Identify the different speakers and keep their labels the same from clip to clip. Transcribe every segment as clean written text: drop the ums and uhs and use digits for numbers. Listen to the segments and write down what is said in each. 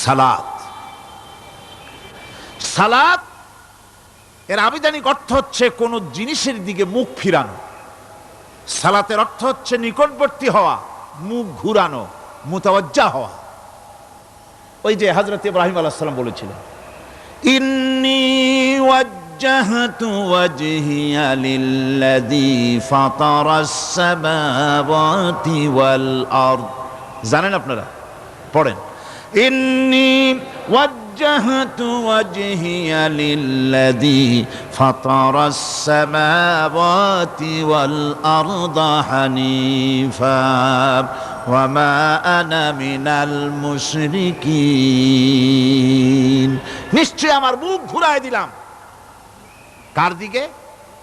Speaker 1: সালাত। সালাত এর আবিধানিক অর্থ হচ্ছে কোন জিনিসের দিকে মুখ ফিরানো। সালাতের অর্থ হচ্ছে নিকটবর্তী হওয়া, মুখ ঘুরানো, মুতাওয়াজ্জা হওয়া। ওই যে হযরত ইব্রাহিম আলাইহিস সালাম বলেছিলেন, ইন্নী ওয়াজ্জাহতু ওয়াজহিয়া লিল্লাযী ফাতারাস সামাওয়াতি ওয়াল আরদ। জানেন আপনারা? পড়েন, ইন্নী وجهت وجهي للذي فطر السماوات والأرض حنيفا وما أنا من المشركين। নিশ্চয় আমার মুখ ঘুরায় দিলাম কার দিকে?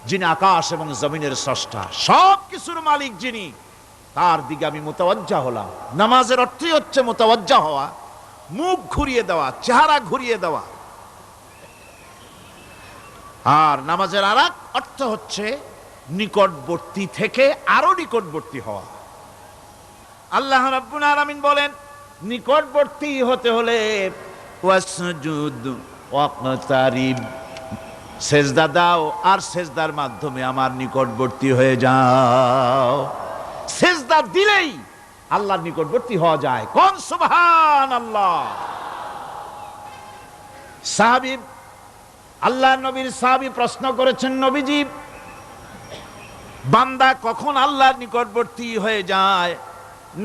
Speaker 1: যিনি আকাশ এবং জমিনের স্রষ্টা, সব কিছুর মালিক যিনি, তার দিকে আমি মুতাওয়াজ্জা হলাম। নামাজের অর্থই হচ্ছে মুতাওয়াজ্জা হওয়া, মুখ ঘুরিয়ে দেওয়া, চেহারা ঘুরিয়ে দেওয়া। আর নামাজের আরেক অর্থ হচ্ছে নিকটবর্তী থেকে আরো নিকটবর্তী হওয়া। আল্লাহ রাব্বুল আলামিন বলেন, নিকটবর্তী হতে হলে ওয়াসজুদ ওয়াকতারিব, সেজদা দাও আর সেজদার মাধ্যমে আমার নিকটবর্তী হয়ে যাও। সেজদা দিলেই আল্লাহর নিকটবর্তী হওয়া যায়। কোন সুবহানাল্লাহ। সাহাবী, আল্লাহর নবীর সাহাবী প্রশ্ন করেছেন, নবীজি, বান্দা কখন আল্লাহর নিকটবর্তী হয়ে যায়?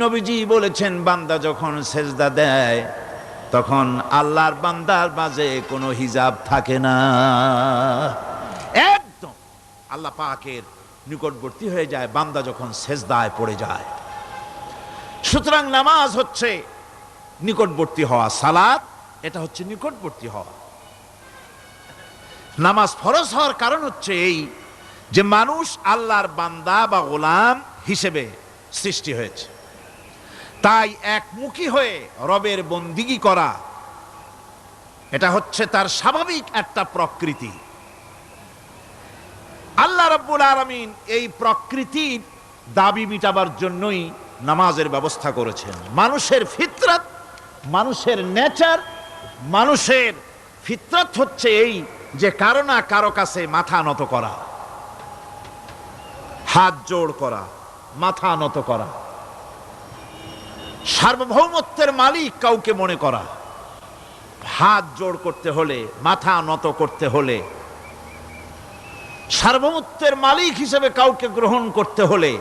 Speaker 1: নবীজি বলেছেন, বান্দা যখন সেজদা দেয় তখন আল্লাহর বান্দার মাঝে কোনো হিজাব থাকে না, একদম আল্লাহ পাকের নিকটবর্তী হয়ে যায় বান্দা যখন সেজদায় পড়ে যায়। সুতরাং নামাজ হচ্ছে নিকটবর্তী হওয়া, সালাত এটা হচ্ছে নিকটবর্তী হওয়া। নামাজ ফরজ হওয়ার কারণ হচ্ছে এই যে মানুষ আল্লাহর বান্দা বা গোলাম হিসেবে সৃষ্টি হয়েছে, তাই একমুখী হয়ে রবের বন্দিগি করা এটা হচ্ছে তার স্বাভাবিক একটা প্রকৃতি। আল্লাহ রাব্বুল আলামিন এই প্রকৃতির দাবি মিটাবার জন্যই নামাজের ব্যবস্থা করেছেন। মানুষের ফিতরত, মানুষের নেচার, মানুষের ফিতরত হচ্ছে এই যে কারো না কারো কাছে মাথা নত করা, হাত জোড় করা, মাথা নত করা, সার্বভৌমত্বের মালিক কাউকে মনে করা। হাত জোড় করতে হলে, মাথা নত করতে হলে, সার্বভৌমত্বের মালিক হিসেবে কাউকে গ্রহণ করতে হলে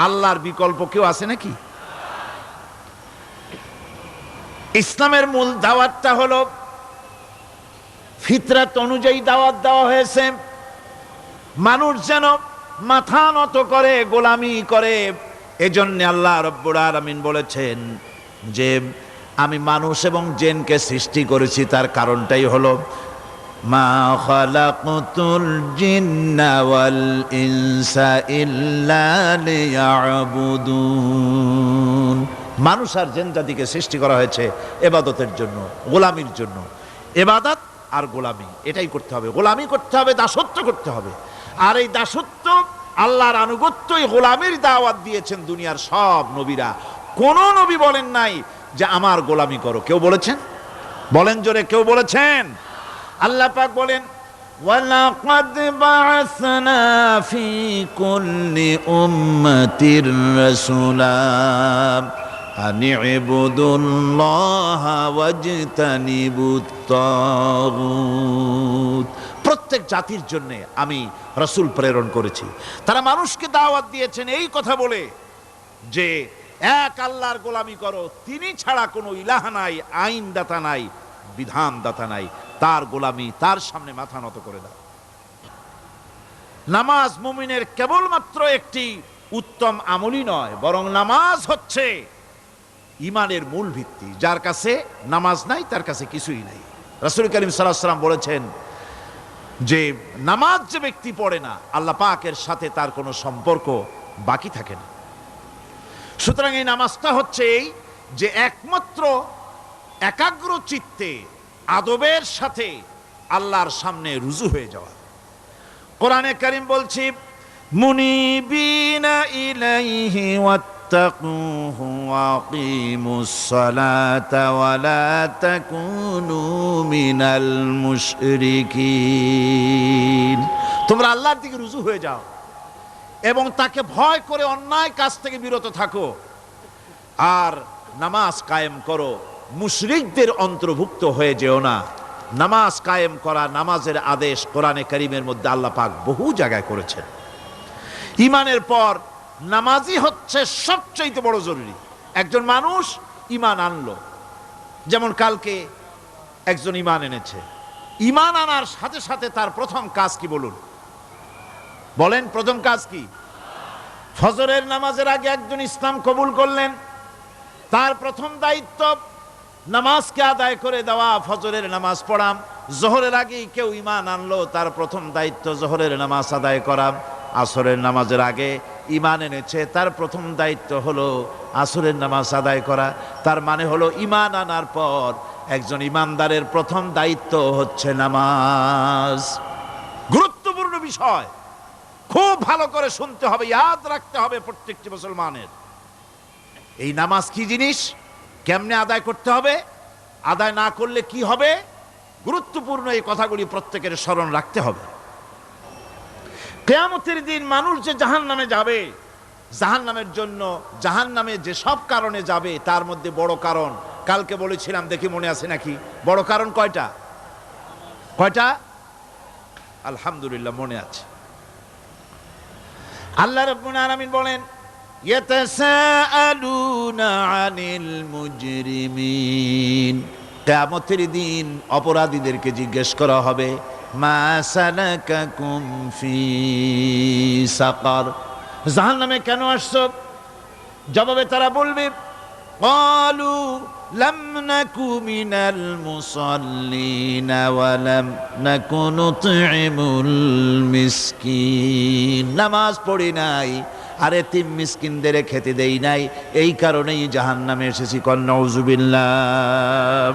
Speaker 1: আল্লাহর বিকল্প কেউ আছে নাকি? ইসলামের মূল দাওয়াতটা হলো ফিতরাত অনুযায়ী দাওয়াত দেওয়া হয়েছে। মানুষ যেন মাথা নত করে, গোলামি করে। এজন্য আল্লাহ রাব্বুল আলামিন বলেছেন যে আমি মানুষ এবং জিনকে সৃষ্টি করেছি, তার কারণটাই হলো মা খালাকতুল জিন্না ওয়াল ইনসা ইল্লা লিয়াবুদুন। মানুষ আর জিন জাতিকে সৃষ্টি করা হয়েছে ইবাদতের জন্য, গোলামির জন্য। ইবাদত আর গোলামি এটাই করতে হবে, গোলামি করতে হবে, দাসত্ব করতে হবে। আর এই দাসত্ব, আল্লাহর আনুগত্যই গোলামির দাওয়াত দিয়েছেন দুনিয়ার সব নবীরা। কোন নবী বলেন নাই যে আমার গোলামি করো। কেউ বলেছেন? বলেন জোরে, কেউ বলেছেন? আল্লাহ পাক বলেন, ওয়ালাকাদ বা'আসনা ফি কুল্লি উম্মাতির রাসূলা আন ইবুদুল্লাহা ওয়াজতানিবুত তাগুত। প্রত্যেক জাতির জন্য আমি রাসূল প্রেরণ করেছি, তারা মানুষকে দাওয়াত দিয়েছেন এই কথা বলে যে এক আল্লাহর গোলামি করো, তিনি ছাড়া কোনো ইলাহ নাই, আইন দাতা নাই, বিধান দাতা নাই, তার গোলামি, তার সামনে মাথা নত করে দাও। নামাজ মুমিনের কেবলমাত্র একটি উত্তম আমলই নয়, বরং নামাজ হচ্ছে ঈমানের মূল ভিত্তি। যার কাছে নামাজ নাই তার কাছে কিছুই নাই। রাসূল করিম সাল্লাল্লাহু আলাইহি ওয়াসাল্লাম বলেছেন যে নামাজ যে ব্যক্তি পড়ে না, আল্লাহ পাকের সাথে তার কোনো সম্পর্ক বাকি থাকে না। সুতরাং এই নামাজটা হচ্ছে এই যে একমাত্র একাগ্র চিত্তে আদবের সাথে আল্লাহর সামনে রুজু হয়ে যাওয়া। কোরআনে কারীম বলছি, মুনিবিনা ইলাইহি ফাত্তাকুহু ওয়া আকিমুস সালাতা ওয়া লা তাকুনু মিনাল মুশরিকিন। তোমরা আল্লাহর দিকে রুজু হয়ে যাও এবং তাকে ভয় করে অন্যায় কাজ থেকে বিরত থাকো, আর নামাজ কায়েম করো, মুশরিকদের অন্তর্ভুক্ত হয়ে যেও না। নামাজ কায়েম করা, নামাজের আদেশ কোরআনে কারীমের মধ্যে আল্লাহ পাক বহু জায়গায় করেছেন। ঈমানের পর নামাজই হচ্ছে সবচেয়ে বড় জরুরি। একজন মানুষ ঈমান আনলো, যেমন কালকে একজন ঈমান এনেছে, ঈমান আনার সাথে সাথে তার প্রথম কাজ কি বলুন? বলেন, প্রথম কাজ কি? ফজরের নামাজের আগে একজন ইসলাম কবুল করলেন, তার প্রথম দায়িত্ব নামাজকে আদায় করে দেওয়া, ফজরের নামাজ পড়া। জোহরের আগেই কেউ ঈমান আনলো, তার প্রথম দায়িত্ব জোহরের নামাজ আদায় করা। আসরের নামাজের আগে ঈমান এনেছে, তার প্রথম দায়িত্ব হলো আসরের নামাজ আদায় করা। তার মানে হলো ঈমান আনার পর একজন ঈমানদারের প্রথম দায়িত্ব হচ্ছে নামাজ। গুরুত্বপূর্ণ বিষয়, খুব ভালো করে শুনতে হবে, ইয়াদ রাখতে হবে প্রত্যেকটি মুসলমানের। এই নামাজ কি জিনিস, কেমনে আদায় করতে হবে, আদায় না করলে কি হবে, গুরুত্বপূর্ণ এই কথাগুলি প্রত্যেকের স্মরণ রাখতে হবে। কিয়ামতের দিন মানুষ যে জাহান্নামে যাবে, জাহান্নামের জন্য, জাহান্নামে যে সব কারণে যাবে তার মধ্যে বড় কারণ কালকে বলেছিলাম, দেখি মনে আছে নাকি? বড় কারণ কয়টা? কয়টা? আলহামদুলিল্লাহ মনে আছে। আল্লাহ রাব্বুল আলামিন বলেন, ইয়াতাসাআলুনা আনিল মুজরিমিন। কিয়ামতের দিন অপরাধীদেরকে জিজ্ঞেস করা হবে, মা সালাকাকুম ফি সাকার, জাহান্নামে কেন আসছো? জবাবে তারা বলবে, ক্বালু লাম নাকু মিনাল মুসাল্লিনা ওয়া লাম নাকু নুতঈমুল মিসকিন। নামাজ পড়ি নাই আর এতিম মিসকিনদের খেতে দেই নাই, এই কারণেই জাহান্নামে এসেছি। কল নাউযুবিল্লাহ।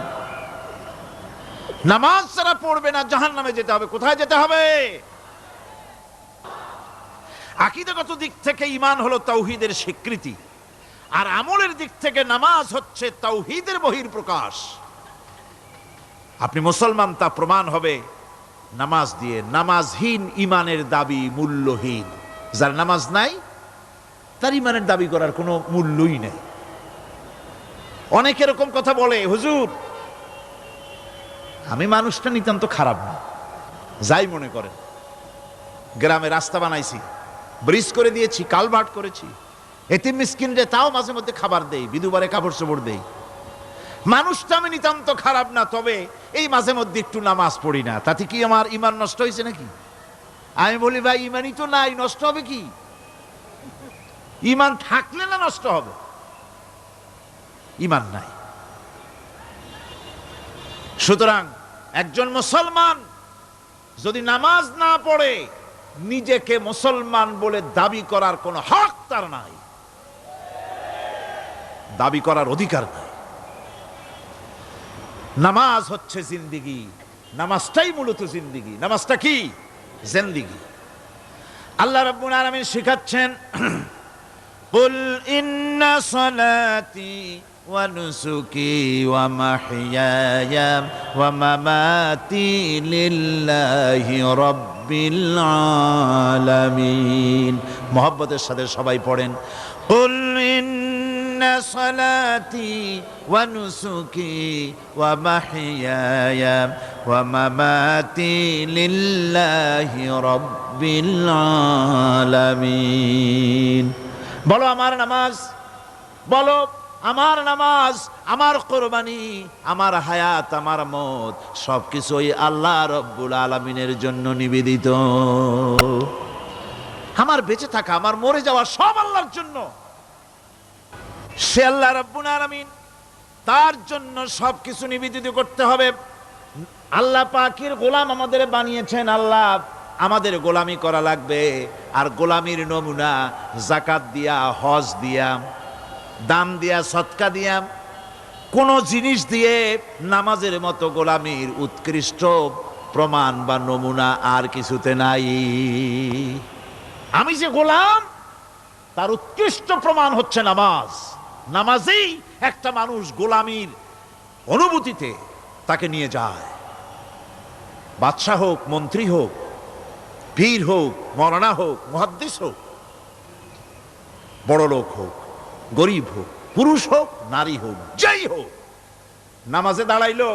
Speaker 1: নামাজ যারা পড়বে না জাহান্নামে যেতে হবে। কোথায় যেতে হবে? আকীদাগত দিক থেকে ঈমান হলো তাওহীদের স্বীকৃতি, আর আমলের দিক থেকে নামাজ হচ্ছে তাওহীদের বহিঃপ্রকাশ। আপনি মুসলমান তা প্রমাণ হবে নামাজ দিয়ে। নামাজহীন ঈমানের দাবি মূল্যহীন। যার নামাজ নাই তার ঈমানের দাবি করার কোনো মূল্যই নেই। অনেক এরকম কথা বলে, হুজুর আমি মানুষটা নিতান্ত খারাপ না, যাই মনে করেন, গ্রামে রাস্তা বানাইছি, ব্রিজ করে দিয়েছি, কালভার্ট করেছি, এতিম মিসকিনরে তাও মাঝে মধ্যে খাবার দেই, বিধবারে কাপড় চোপড় দেই, মানুষটা আমি নিতান্ত খারাপ না, তবে এই মাঝে মধ্যে একটু নামাজ পড়ি না, তাতে কি আমার ঈমান নষ্ট হয়েছে নাকি? আমি বলি, ভাই ঈমানই তো নাই, নষ্ট হবে কি? ঈমান থাকলে না নষ্ট হবে? ঈমান নাই। সুতরাং একজন মুসলমান যদি নামাজ না পড়ে, নিজেকে মুসলমান বলে দাবি করার কোনো হক তার নাই, দাবি করার অধিকার নাই। নামাজ হচ্ছে জিন্দেগি, নামাজটাই মূলত জিন্দেগি। নামাজটা কি? জিন্দেগি। আল্লাহ রাব্বুল আলামিন শিখাচ্ছেন, কুল ইন্না সালাতি ওয়া নুসুকি ওয়া মাহইয়ায়া ওয়া মামাতি লিল্লাহি রাব্বিল আলামিন। মুহাব্বতের সাথে সবাই পড়েন, কুল ইন্না সালাতি ওয়া নুসুকি ওয়া মাহইয়ায়া ওয়া মামাতি লিল্লাহি রাব্বিল আলামিন। বলো আমার নামাজ, বলো আমার নামাজ, আমার কোরবানি, আমার হায়াত, আমার মত সবকিছুই আল্লাহ রব্বুল আলামিনের জন্য নিবেদিত। আমার বেঁচে থাকা, আমার মরে যাওয়া সব আল্লাহর জন্য। সে আল্লাহ রব্বুল আলামিন, তার জন্য সবকিছু নিবেদিত করতে হবে। আল্লাহ পাকের গোলাম আমাদের বানিয়েছেন, আল্লাহ আমাদের গোলামি করা লাগবে। আর গোলামির নমুনা যাকাত দিয়া, হজ দিয়া, দান দিয়া, সদকা দিয়া, কোন জিনিস দিয়ে নামাজের মতো গোলামির উৎকৃষ্ট প্রমাণ বা নমুনা আর কিছুতে নাই। আমি যে গোলাম, তার উৎকৃষ্ট প্রমাণ হচ্ছে নামাজ। নামাজেই একটা মানুষ গোলামির অনুভূতিতে তাকে নিয়ে যায়। বাদশাহ হোক, মন্ত্রী হোক, পীর হোক, মৌলানা হোক, মুহাদ্দিস হোক, বড় লোক হোক, গরিব হোক, পুরুষ হোক, নারী হোক, যাই হোক, নামাজে দাঁড়াইলো,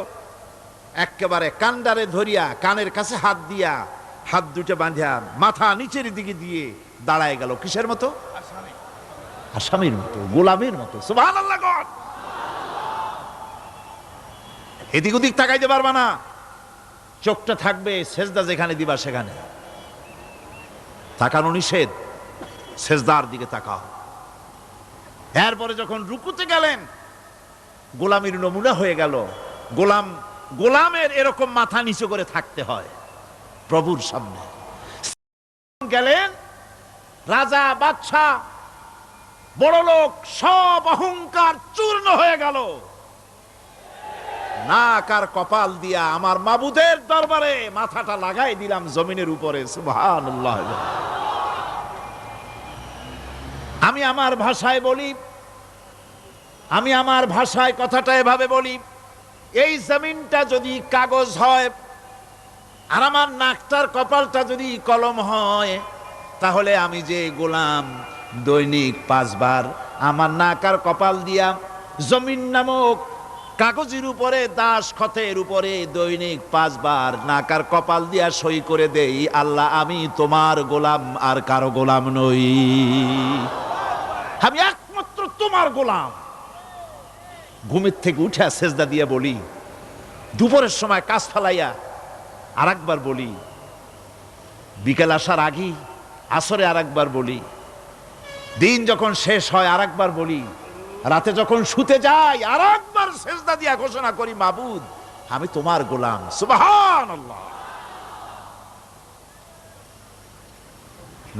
Speaker 1: একেবারে কান্ডারে ধরিয়া কানের কাছে হাত দিয়া, হাত দুটো বাঁধিয়া মাথা নিচের দিকে দিয়ে দাঁড়ায় গেল। কিসের মতো? আসামির মতো, গোলামের মতো। সুবহানাল্লাহ। এদিক ওদিক তাকাইতে পারবা না, চোখটা থাকবে সেজদা যেখানে দিবা সেখানে। তাকানো নিষেধ, সেজদার দিকে তাকাও। এরপরে যখন রুকুতে গেলেন, গোলামির নমুনা হয়ে গেল। গোলামের এরকম মাথা নিচু করে থাকতে হয় প্রভুর সামনে। গেলেন, রাজা, বাদশাহ, বড় লোক, সব অহংকার চূর্ণ হয়ে গেল। নাক আর কপাল দিয়া আমার মাবুদের দরবারে মাথাটা লাগাই দিলাম জমিনের উপরে। সুবহানাল্লাহ। আমি আমার ভাষায় বলি, আমি আমার ভাষায় কথাটা এভাবে বলি, এই জমিনটা যদি কাগজ হয় আর আমার নাকটার কপালটা যদি কলম হয়, তাহলে আমি যে গোলাম দৈনিক 5 বার আমার নাক আর কপাল দিয়া জমিন নামক কাগজের উপরে, দাস খতের উপরে দৈনিক 5 বার নাক আর কপাল দিয়া সই করে দেই, আল্লাহ আমি তোমার গোলাম আর কারো গোলাম নই, আমি একমাত্র তোমার গোলাম। ঘুমের থেকে উঠে সেজদা দিয়ে বলি, দুপুরের সময় কাজ ফালাইয়া আর একবার বলি, বিকেল আসার আগেই আসরে আর একবার বলি, দিন যখন শেষ হয় আর একবার বলি, রাতে যখন শুতে যাই আর একবার সেজদা দিয়া ঘোষণা করি, মাবুদ আমি তোমার গোলাম। সুবহানাল্লাহ।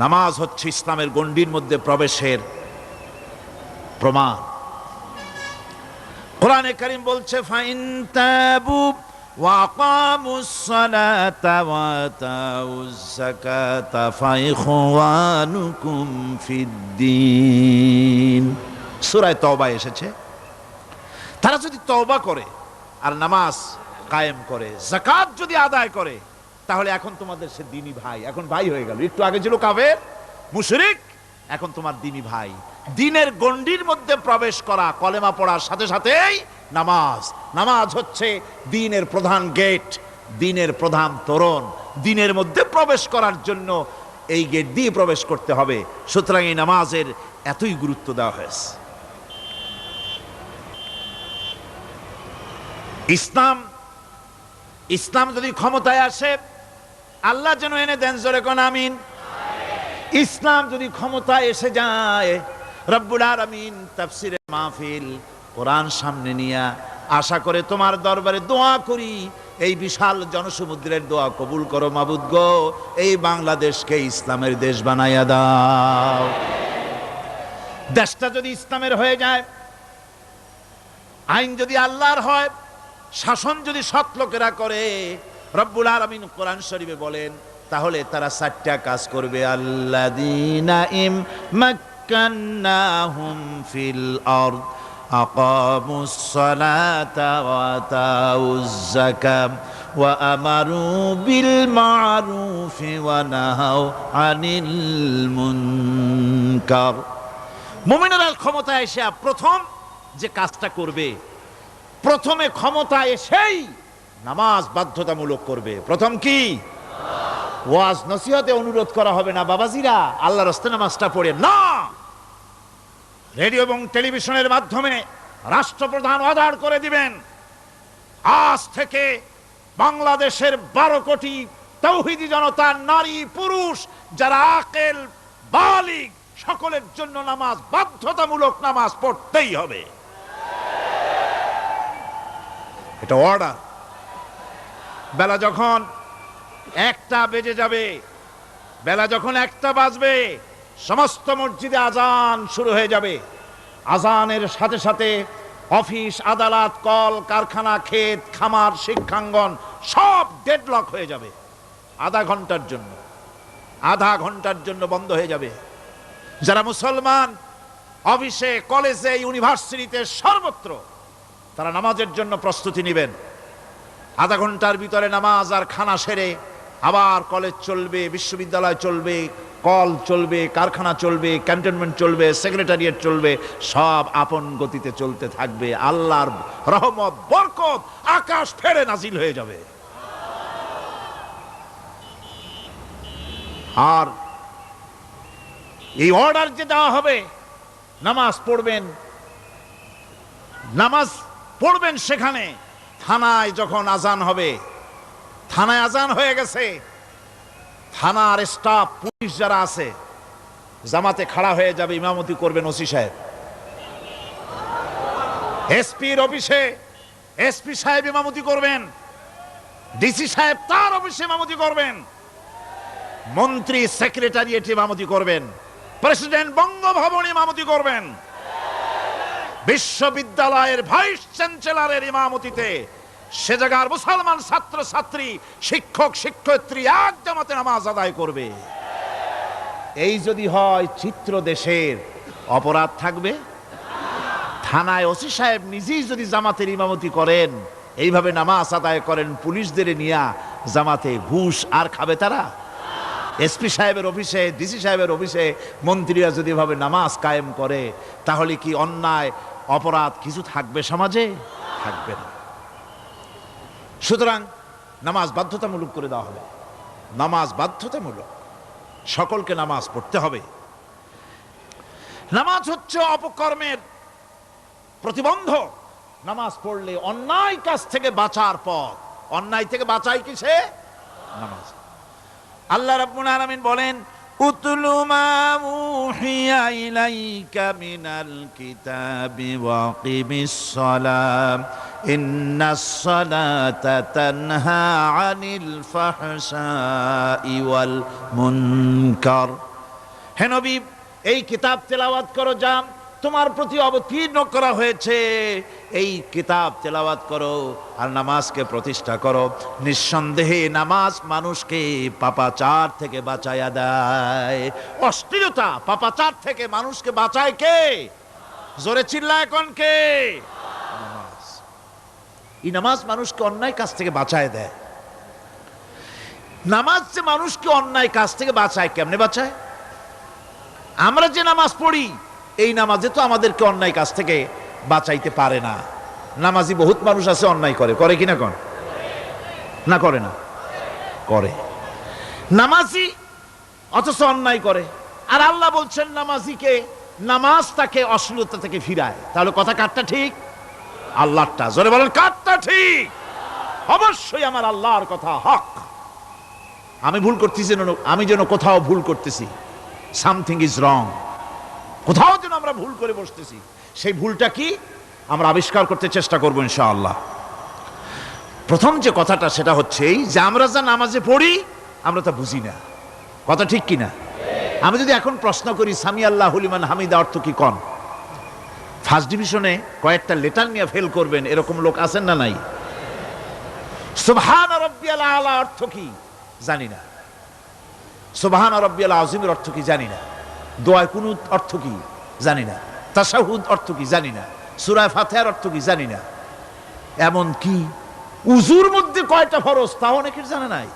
Speaker 1: নামাজ হচ্ছে ইসলামের গণ্ডির মধ্যে প্রবেশের প্রমাণ। কোরআনে কারীম বলছে, ফাইন তাবু ওয়া আকামুস সালাতা ওয়া আতাউজ যাকাতা ফাইখওয়ানুকুম ফিদ্দীন। সূরা তওবা এসেছে, তারা যদি তওবা করে আর নামাজ কায়েম করে, যাকাত যদি আদায় করে, তাহলে এখন তোমাদের সে দ্বীনি ভাই, এখন ভাই হয়ে গেল। একটু আগে ছিল কাফের, মুশরিক, এখন তোমার দ্বীনি ভাই। দ্বীনের গণ্ডির মধ্যে প্রবেশ করা, কলেমা পড়ার সাথে সাথেই নামাজ। নামাজ হচ্ছে দ্বীনের প্রধান গেট, দ্বীনের প্রধান তোরণ। দ্বীনের মধ্যে প্রবেশ করার জন্য এই গেট দিয়ে প্রবেশ করতে হবে। সুতরাং এই নামাজের এতই গুরুত্ব দেওয়া হয়েছে। ইসলাম যদি ক্ষমতায় আসে, আল্লাহ যেন এনে দেন, জোরে কোন আমিন। ইসলাম যদি ক্ষমতায় এসে যায়, রব্বুল আলামিন তাফসিরে মাহফিল, কোরআন সামনে নিয়া আশা করে তোমার দরবারে দোয়া করি, এই বিশাল জনসমুদ্রের দোয়া কবুল করো মাবুদ গো, এই বাংলাদেশকে ইসলামের দেশ বানাইয়া দাও। দেশটা যদি ইসলামের হয়ে যায়, আইন যদি আল্লাহর হয়, শাসন যদি সৎ লোকেরা করে, রব্বুল আলামিন কোরআন শরীফে বলেন, তাহলে তারা 4টা কাজ করবে। আল্লাযীনা মাক্কান্নাহুম ফিল আরদ আকামুস সালাতা ওয়া আতাউজ যাকাত ওয়া আমারু বিল মা'রুফি ওয়া নাহাউ আনিল মুনকার। মুমিনেরা ক্ষমতায় এসে প্রথম যে কাজটা করবে, প্রথমে ক্ষমতা এসেই নামাজ বাধ্যতামূলক করবে। প্রথম কি? ওয়াজ নসিহতে অনুরোধ করা হবে না, বাবাজিরা আল্লাহর রাস্তায় নামাজটা পড়ে না। রেডিও এবং টেলিভিশনের মাধ্যমে রাষ্ট্রপ্রধান অর্ডার করে দিবেন, আজ থেকে বাংলাদেশের 12 কোটি তাওহীদি জনতা, নারী পুরুষ যারা আকেল বালিগ, সকলের জন্য নামাজ বাধ্যতামূলক, নামাজ পড়তেই হবে। এটা অর্ডার। বেলা যখন 1টা বেজে যাবে, বেলা যখন 1টা বাজবে, সমস্ত মসজিদে আজান শুরু হয়ে যাবে। আজানের সাথে সাথে অফিস, আদালত, কল কারখানা, ক্ষেত খামার, শিক্ষাঙ্গন সব ডেডলক হয়ে যাবে। আধা ঘন্টার জন্য বন্ধ হয়ে যাবে। যারা মুসলমান অফিসে, কলেজে, ইউনিভার্সিটিতে, সর্বত্র তারা নামাজের জন্য প্রস্তুতি নেবেন। আধা ঘন্টার ভিতরে নামাজ আর খানা সেরে আবার কলেজ চলবে, বিশ্ববিদ্যালয় চলবে, কল চলবে, কারখানা চলবে, ক্যান্টনমেন্ট চলবে, সেক্রেটারিয়েট চলবে, সব আপন গতিতে চলতে থাকবে। আল্লাহর রহমত, বরকত আকাশ ফেরে নাজিল হয়ে যাবে। আর এই অর্ডার যে দেওয়া হবে, নামাজ পড়বেন, নামাজ পড়বেন সেখানে। থানায় যখন আজান হবে, থানায় আজান হয়ে গেছে, থানার স্টাফ, পুলিশ যারা আছে জামাতে খাড়া হয়ে যাবে, ইমামতি করবেন ওসি সাহেব। এসপির অফিসে এসপি সাহেব ইমামতি করবেন, ডিসি সাহেব তার অফিসে ইমামতি করবেন, মন্ত্রী সেক্রেটারিয়েট ইমামতি করবেন, প্রেসিডেন্ট বঙ্গভবনে ইমামতি করবেন, বিশ্ববিদ্যালয়ের ভাইস চ্যান্সেলরের ইমামতিতে সে জায়গার মুসলমান ছাত্র ছাত্রী, শিক্ষক শিক্ষয়িত্রী এক জামাতে নামাজ আদায় করবে। এই যদি হয় চিত্র দেশের, অপরাধ থাকবে? থানায় ওসি সাহেব নিজেই যদি জামাতের ইমামতি করেন, এইভাবে নামাজ আদায় করেন পুলিশদের নিয়ে জামাতে, ঘুষ আর খাবে তারা? এসপি সাহেবের অফিসে, ডিসি সাহেবের অফিসে মন্ত্রীরা যদি এভাবে নামাজ কায়েম করে, তাহলে কি অন্যায় অপরাধ কিছু থাকবে সমাজে? থাকবে না। সুতরাং নামাজ বাধ্যতামূলক করে দেওয়া হবে। নামাজ বাধ্যতামূলক, সকলকে নামাজ পড়তে হবে। নামাজ হচ্ছে অপকর্মের প্রতিবন্ধক। নামাজ পড়লে অন্যায় কাজ থেকে বাঁচার পথ। অন্যায় থেকে বাঁচাই কিসে? নামাজ। আল্লাহ রাব্বুল আলামিন বলেন, উতলু মা উহিয়া ইলাইকা মিনাল কিতাবি ওয়া কিমিস সালাম ইন্নাস সালাতা তানহা আনিল ফাহশাই ওয়াল মুনকার। হে নবী, এই কিতাব তেলাওয়াত করো, যা তোমার প্রতি অবতীর্ণ করা হয়েছে, এই কিতাব তেলাওয়াত করো আর নামাজকে প্রতিষ্ঠা করো। নিঃসন্দেহে নামাজ মানুষকে পাপাচার থেকে বাঁচায়া দেয়। অশ্লীলতা, পাপাচার থেকে মানুষকে বাঁচায় কে? জোরে চিল্লায় কোন কে? নামাজ। এই নামাজ মানুষকে অন্যায় কাজ থেকে বাঁচায় দেয়। নামাজ যে মানুষকে অন্যায় কাজ থেকে বাঁচায়, কেমনে বাঁচায়? আমরা যে নামাজ পড়ি, এই নামাজে তো আমাদেরকে অন্যায় কাজ থেকে বাঁচাইতে পারে না। নামাজি বহুত মানুষ আছে অন্যায় করে, করে কিনা কোন? না করে না? করে। নামাজি অথচ অন্যায় করে। আর আল্লাহ বলছেন নামাজিকে, নামাজ তাকে অশ্লীলতা থেকে ফিরায়। তাহলে কথা কারটা ঠিক? আল্লাহরটা। জোরে বলেন, কারটা ঠিক? অবশ্যই আমার আল্লাহর কথা হক। আমি ভুল করতেছি, আমি যেন কোথাও ভুল করতেছি, সামথিং ইজ রং, কোথাও যেন আমরা ভুল করে বসতেছি, সেই ভুলটা কি আমরা আবিষ্কার করতে চেষ্টা করবো ইনশাআল্লাহ। প্রথম যে কথাটা সেটা হচ্ছে এই যে আমরা যা নামাজে পড়ি আমরা তা বুঝি না। কথা ঠিক কিনা? আমি যদি এখন প্রশ্ন করি সামি আল্লাহু লিমান হামিদা অর্থ কি কন, ফার্স্ট ডিভিশনে কয়েকটা লেটার নিয়ে ফেল করবেন, এরকম লোক আছেন না নাই? সুবহান রাব্বিয়াল আলা অর্থ কি জানি না, সুবহান রাব্বিয়াল আযীমের অর্থ কি জানি না, দোয়া কুনুত অর্থ কি জানি না, তাশাহুদ অর্থ কি জানি না, সূরা ফাতিহার অর্থ কি জানি না। এমন কি উজুর মধ্যে কয়টা ফরজ তাও অনেকের জানা নাই।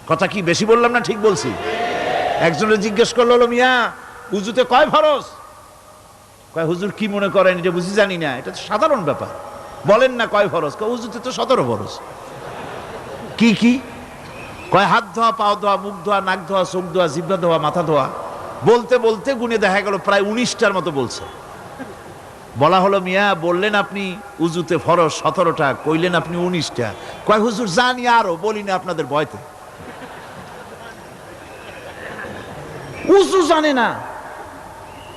Speaker 1: কথা কি বেশি বললাম না ঠিক বলছি? একজনের জিজ্ঞেস করলো, মিয়া উজুতে কয় ফরজ? কয় হুজুর কি মনে করেন, এটা বুঝি জানি না, এটা তো সাধারণ ব্যাপার, বলেন না কয় ফরজ? কয় উজুতে তো 17 ফরজ। কি কি? কয় হাত ধোয়া, পাও ধোয়া, মুখ ধোয়া, নাক ধোয়া, চোখ ধোয়া, জিহ্বা ধোয়া, মাথা ধোয়া। বলতে বলতে গুনে দেখা গেল প্রায় 19টার মতো বলছে। বলা হলো, মিয়া বললেন আপনি উজুতে ফরজ 17টা, কইলেন আপনি 19টা। কয় হুজুর জানি আরো, বলি না আপনাদের ভয়তে। উজু জানে না,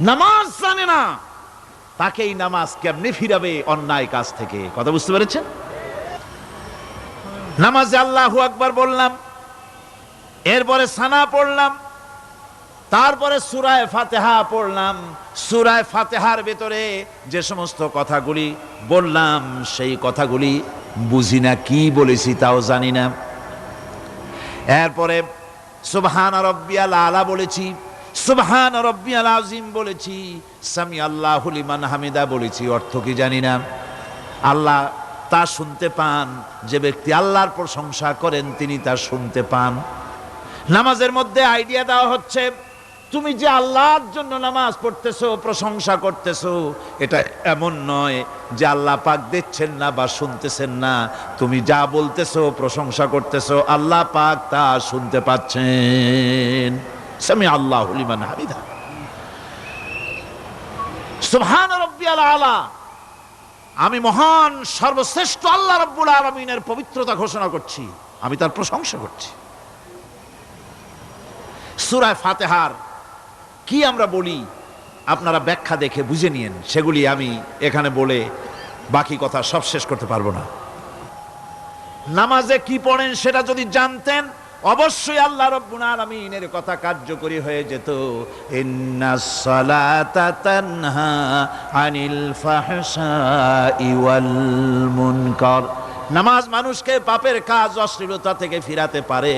Speaker 1: নামাজ জানে না, তাকে এই নামাজ কেমনে ফিরাবে অন্যায় কাজ থেকে? কথা বুঝতে পেরেছেন? নামাজে আল্লাহু আকবার বললাম, এরপরে সানা পড়লাম, তারপরে সূরা ফাতিহা পড়লাম। সূরা ফাতিহার ভেতরে যে সমস্ত কথাগুলি বললাম সেই কথাগুলি বুঝি না, কি বলেছি তাও জানি না। এরপরে সুবহান রাব্বিয়াল আলা বলেছি, সুবহান রাব্বিয়াল আযীম বলেছি, সামি আল্লাহু লিমান হামিদা বলেছি, অর্থ কি জানি না। আল্লাহ তা শুনতে পান, যে ব্যক্তি আল্লাহর প্রশংসা করেন তিনি তা শুনতে পান। নামাজের মধ্যে আইডিয়া দেওয়া হচ্ছে, তুমি যে আল্লাহর জন্য নামাজ পড়তেছো, প্রশংসা করতেছো, এটা এমন নয় যে আল্লাহ পাক দেখছেন না বা শুনতেছেন না। তুমি যা বলতেছো, প্রশংসা করতেছো, আল্লাহ পাক তা শুনতে পাচ্ছেন। সামি আল্লাহু লিমান হামিদা। সুবহান রাব্বিয়াল আলা। আমি মহান সর্বশ্রেষ্ঠ আল্লাহ রাব্বুল আলামিনের পবিত্রতা ঘোষণা করছি, আমি তার প্রশংসা করছি। সূরা ফাতিহার কি আমরা বলি আপনারা ব্যাখ্যা দেখে বুঝে নিয়েন, সেগুলি আমি এখানে বলে বাকি কথা সব শেষ করতে পারবো না। নামাজে কি পড়েন সেটা যদি জানতেন, অবশ্যই আল্লাহ রাব্বুল আলামিনের কথা কার্যকরী হয়ে যেত। ইন্নাস সালাতা তানহা আনিল ফাহশাই ওয়াল মুনকার। নামাজ মানুষকে পাপের কাজ, অশ্লীলতা থেকে ফিরাতে পারে।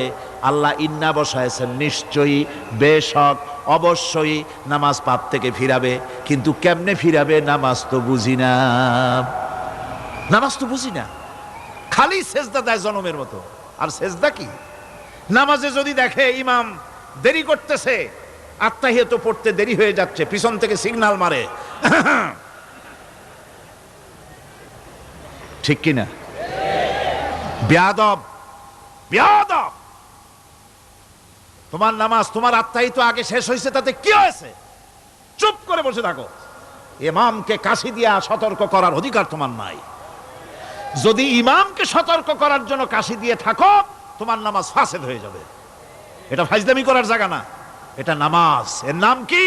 Speaker 1: আল্লাহ ইন্না বসায়ছেন, নিশ্চয়ই, বেশক, অবশ্যই নামাজ পাপ থেকে ফিরাবে। কিন্তু কেমনে ফিরাবে নামাজ তো বুঝি না। নামাজ তো বুঝি না, খালি সেজদা দেয় জনমের মতো। আর সেজদা কি? নামাজে যদি দেখে ইমাম দেরি করতেছে, আত্তাহিয়াত পড়তে দেরি হয়ে যাচ্ছে, পিছন থেকে সিগন্যাল মারে, ঠিক কিনা? বেয়াদব, বেয়াদব। তোমার নামাজ, তোমার আত্তাহিয়াত আগে শেষ হয়েছে, তাতে কি হয়েছে? চুপ করে বসে থাকো। ইমামকে কাশি দিয়া সতর্ক করার অধিকার তোমার নাই। যদি ইমামকে সতর্ক করার জন্য কাশি দিয়ে থাকো, তোমার নামাজ ফাসেদ হয়ে যাবে। এটা ফাজলামি করার জায়গা না, এটা নামাজ। এর নাম কি?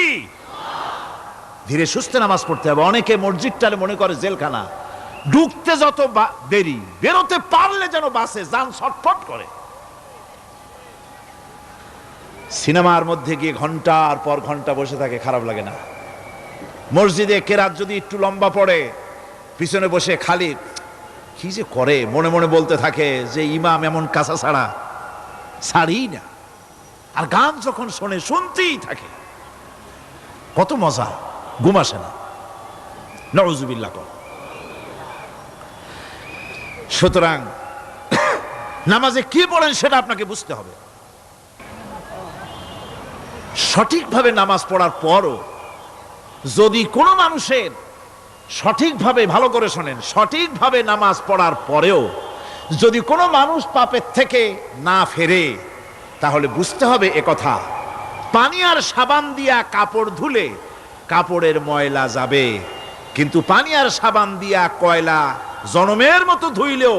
Speaker 1: ধীরে সুস্থে নামাজ পড়তে হবে। অনেকে মসজিদটারে মনে করে জেলখানা, ঢুকতে যত দেরি, বেরোতে পারলে যেন বাসে যান ছটফট করে। সিনেমার মধ্যে গিয়ে ঘন্টার পর ঘন্টা বসে থাকে, খারাপ লাগে না? মসজিদে কেরাত যদি একটু লম্বা পড়ে, পিছনে বসে খালি কি যে করে মনে মনে বলতে থাকে যে ইমাম এমন কাঁচা ছাড়া ছাড়ি না। আর গান যখন শোনে, শুনতেই থাকে, কত মজা, ঘুম আসে না। নাউযুবিল্লাহ। সুতরাং নামাজে কি পড়েন সেটা আপনাকে বুঝতে হবে। সঠিকভাবে নামাজ পড়ার পরও যদি কোনো মানুষের সঠিকভাবে, ভালো করে শোনেন, সঠিকভাবে নামাজ পড়ার পরেও যদি কোনো মানুষ পাপের থেকে না ফেরে, তাহলে বুঝতে হবে একথা, পানি আর সাবান দিয়া কাপড় ধুলে কাপড়ের ময়লা যাবে, কিন্তু পানি আর সাবান দিয়া কয়লা জনমের মতো ধুইলেও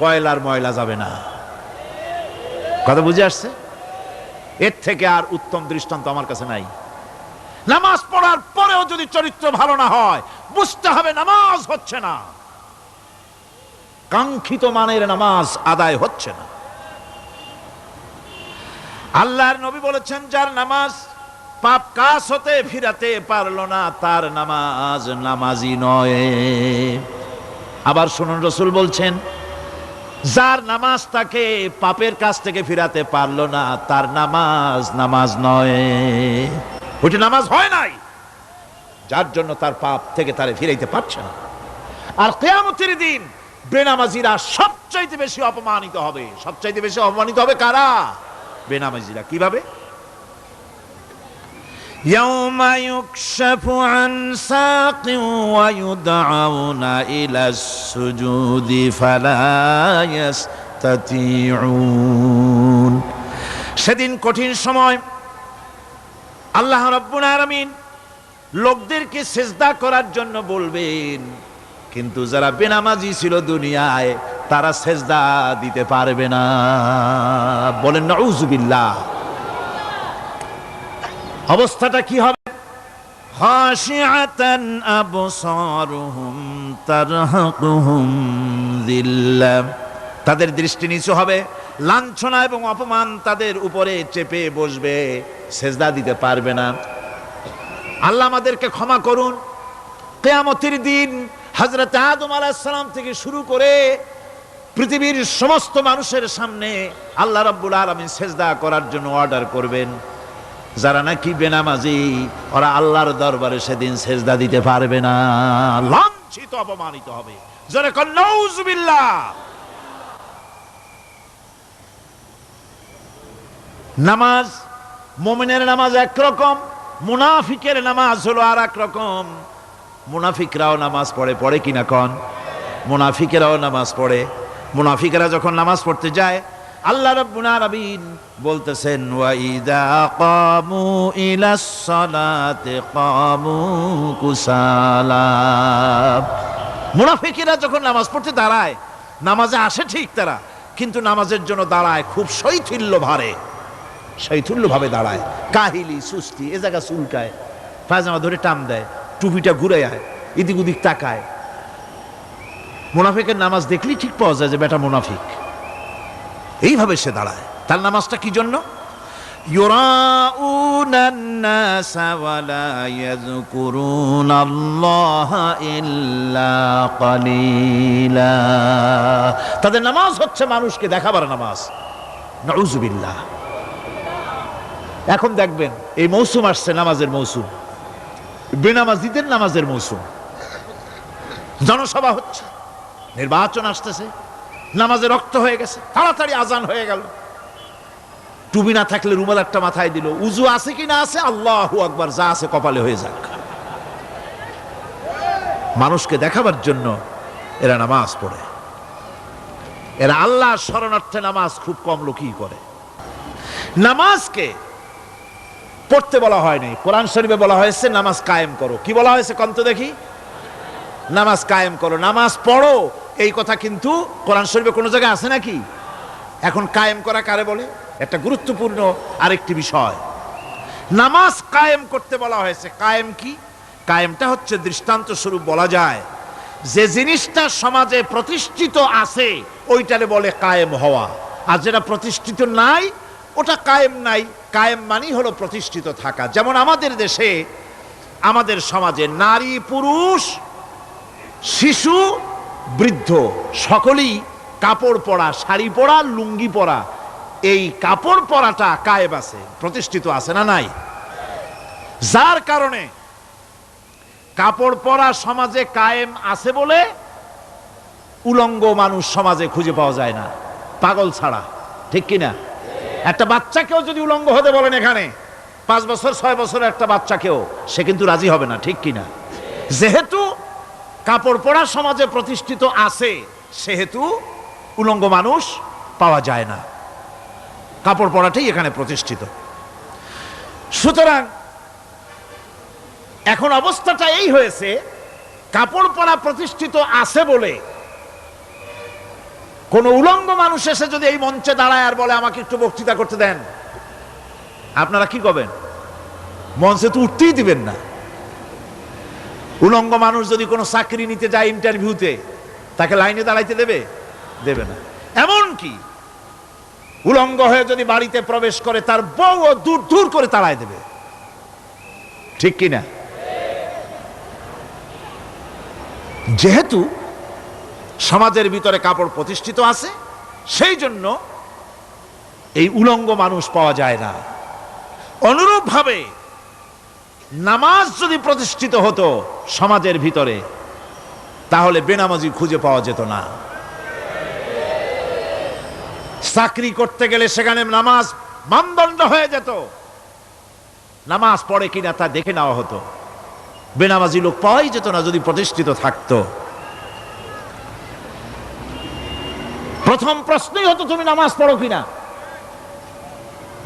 Speaker 1: কয়লার ময়লা যাবে না। কথা বুঝে আসছে? এর থেকে আর উত্তম দৃষ্টান্ত আমার কাছে নাই। নামাজ পড়ার পরেও যদি চরিত্র ভালো না হয়, বুঝতে হবে নামাজ হচ্ছে না, কাঙ্ক্ষিত মানের নামাজ আদায় হচ্ছে না। আল্লাহর নবী বলেছেন, যার নামাজ পাপ কাজ হতে ফিরাতে পারলো না, তার নামাজ নামাজি নয়। আবার শুনুন, রাসূল বলছেন, যার নামাজ তাকে পাপের কাজ থেকে ফিরাতে পারলো না, তার নামাজ নামাজ নয়। ওইটা নামাজ হয় নাই, যার জন্য তার পাপ থেকে তারে ফিরাইতে পারছে না। আর কিয়ামতের দিন বেনামাজিরা সবচাইতে বেশি অপমানিত হবে। সবচাইতে বেশি অপমানিত হবে কারা? বেনামাজিরা। কিভাবে? ইয়াউমা ইউকশাফু আন সাকিন ওয়া ইউদআউনা ইলাস সুজুদি ফালা ইস্তাতিউন। সেদিন কঠিন সময়, আল্লাহ রাব্বুল আলামিন লোকদেরকে সিজদা করার জন্য বলবেন, কিন্তু যারা বেনামাজি ছিল দুনিয়ায়, তারা সিজদা দিতে পারবে না। বলেন নাউযুবিল্লাহ। অবস্থাটা কি হবে? খাশিআতান আবসারুহুম তারহাকুহুম যিল্লাহ। তাদের দৃষ্টি নিচু হবে, লাঞ্ছনা এবং অপমান তাদের উপরে চেপে বসবে, সিজদা দিতে পারবে না। আল্লাহ আমাদেরকে ক্ষমা করুন। কিয়ামতের দিন হযরত আদম আলাইহিস সালাম থেকে শুরু করে পৃথিবীর সমস্ত মানুষের সামনে আল্লাহ রাব্বুল আলামিন সিজদা করার জন্য অর্ডার করবেন। যারা নাকি বেনামাজি ওরা আল্লাহর দরবারে সেদিন সেজদা দিতে পারবে না, লাঞ্ছিত অপমানিত হবে। জোরে কর নাউজুবিল্লাহ। নামাজ, মুমিনের নামাজ একরকম, মুনাফিকের নামাজ হলো আর এক রকম। মুনাফিকরাও নামাজ পড়ে, পড়ে কিনা কন? মুনাফিকেরাও নামাজ পড়ে। মুনাফিকেরা যখন নামাজ পড়তে যায় আল্লাহ রাব্বুল আলামিন বলতেছেন ওয়া ইযা কামু ইলাস সালাতি কামু কুসালা। মুনাফিকেরা যখন নামাজ পড়তে দাঁড়ায়, নামাজে আসে ঠিক তারা, কিন্তু নামাজের জন্য দাঁড়ায় খুব শৈথিল্যভাবে দাঁড়ায়, কাহিলি সুস্তি, এ জায়গা চুলকায়, পায়জামা ধরে টান দেয়, টুপিটা ঘুরে আয়, এদিক ওদিক তাকায়। মুনাফিকের নামাজ দেখলেই ঠিক পাওয়া যায় যে বেটা মুনাফিক। এইভাবে সে দাঁড়ায়। তার নামাজটা কি জন্য? ইউরাউনান নাসা ওয়া লা ইয়াযকুরুনাল্লাহা ইল্লা কালিলা। তাদের নামাজ হচ্ছে মানুষকে দেখাবার নামাজ। নাউজুবিল্লাহ। এখন দেখবেন এই মৌসুম আসছে, নামাজের মৌসুম, বেনামাজিদের নামাজের মৌসুম। জনসভা হচ্ছে, নির্বাচন আসতেছে, নামাজে রক্ত হয়ে গেছে, তাড়াতাড়ি আজান হয়ে গেল, টুপি না থাকলে রুমাল একটা মাথায় দিল, উজু আছে কি না আছে, আল্লাহু আকবার, যা আছে কপালে হয়ে যাক। মানুষকে দেখাবার জন্য এরা নামাজ পড়ে। এরা আল্লাহর শরণার্থে নামাজ খুব কম লোকই করে। নামাজকে পড়তে বলা হয়নি, কোরআন শরীফে বলা হয়েছে নামাজ কায়েম করো। কি বলা হয়েছে কন্ত দেখি? নামাজ কায়েম করো, নামাজ পড়ো। এই কথা কিন্তু কোরআন শরীফে কোনো জায়গায় আছে নাকি? এখন কায়েম করা কারে বলে? একটা গুরুত্বপূর্ণ আরেকটি বিষয়। নামাজ কায়েম করতে বলা হয়েছে। কায়েম কি? কায়েমটা হচ্ছে দৃষ্টান্ত স্বরূপ বলা যায় যে জিনিসটা সমাজে প্রতিষ্ঠিত আছে ওইটারে বলে কায়েম হওয়া, আর যেটা প্রতিষ্ঠিত নাই ওটা কায়েম নাই। কায়েম মানেই হলো প্রতিষ্ঠিত থাকা। যেমন আমাদের দেশে, আমাদের সমাজে নারী পুরুষ শিশু বৃদ্ধ সকলেই কাপড় পরা, শাড়ি পরা, লুঙ্গি পরা, এই কাপড় পরাটা কায়েম আছে, প্রতিষ্ঠিত আছে না নাই? যার কারণে কাপড় পরা সমাজে কায়েম আছে বলে উলঙ্গ মানুষ সমাজে খুঁজে পাওয়া যায় না, পাগল ছাড়া। ঠিক কিনা? একটা বাচ্চাকেও যদি উলঙ্গ হতে বলেন এখানে, 5 বছর 6 বছরের একটা বাচ্চাকেও, সে কিন্তু রাজি হবে না। ঠিক কিনা? যেহেতু কাপড় পরা সমাজে প্রতিষ্ঠিত আছে সেহেতু উলঙ্গ মানুষ পাওয়া যায় না, কাপড় পরাটাই এখানে প্রতিষ্ঠিত। সুতরাং এখন অবস্থাটা এই হয়েছে, কাপড় পরা প্রতিষ্ঠিত আছে বলে কোন উলঙ্গ মানুষ এসে যদি এই মঞ্চে দাঁড়ায় আর বলে আমাকে একটু বক্তৃতা করতে দেন, আপনারা কি করবেন? মঞ্চে তো উঠতেই দিবেন না। উলঙ্গ মানুষ যদি কোনো চাকরি নিতে যায় ইন্টারভিউতে, তাকে লাইনে দাঁড়াইতে দেবে? দেবে না। এমনকি উলঙ্গ হয়ে যদি বাড়িতে প্রবেশ করে তার বউও দূর দূর করে তাড়ায় দেবে। ঠিক কিনা? যেহেতু সমাজের ভিতরে কাপড় প্রতিষ্ঠিত আছে সেই জন্য এই উলঙ্গ মানুষ পাওয়া যায় না। অনুরূপভাবে নামাজ যদি প্রতিষ্ঠিত হতো সমাজের ভিতরে, তাহলে বেনামাজি খুঁজে পাওয়া যেত না। চাকরি করতে গেলে সেখানে নামাজ মানদণ্ড হয়ে যেত, নামাজ পড়ে কিনা তা দেখে নেওয়া হতো। বেনামাজি লোক পাওয়াই যেত না যদি প্রতিষ্ঠিত থাকতো। প্রথম প্রশ্নই হতো তুমি নামাজ পড়ো কিনা।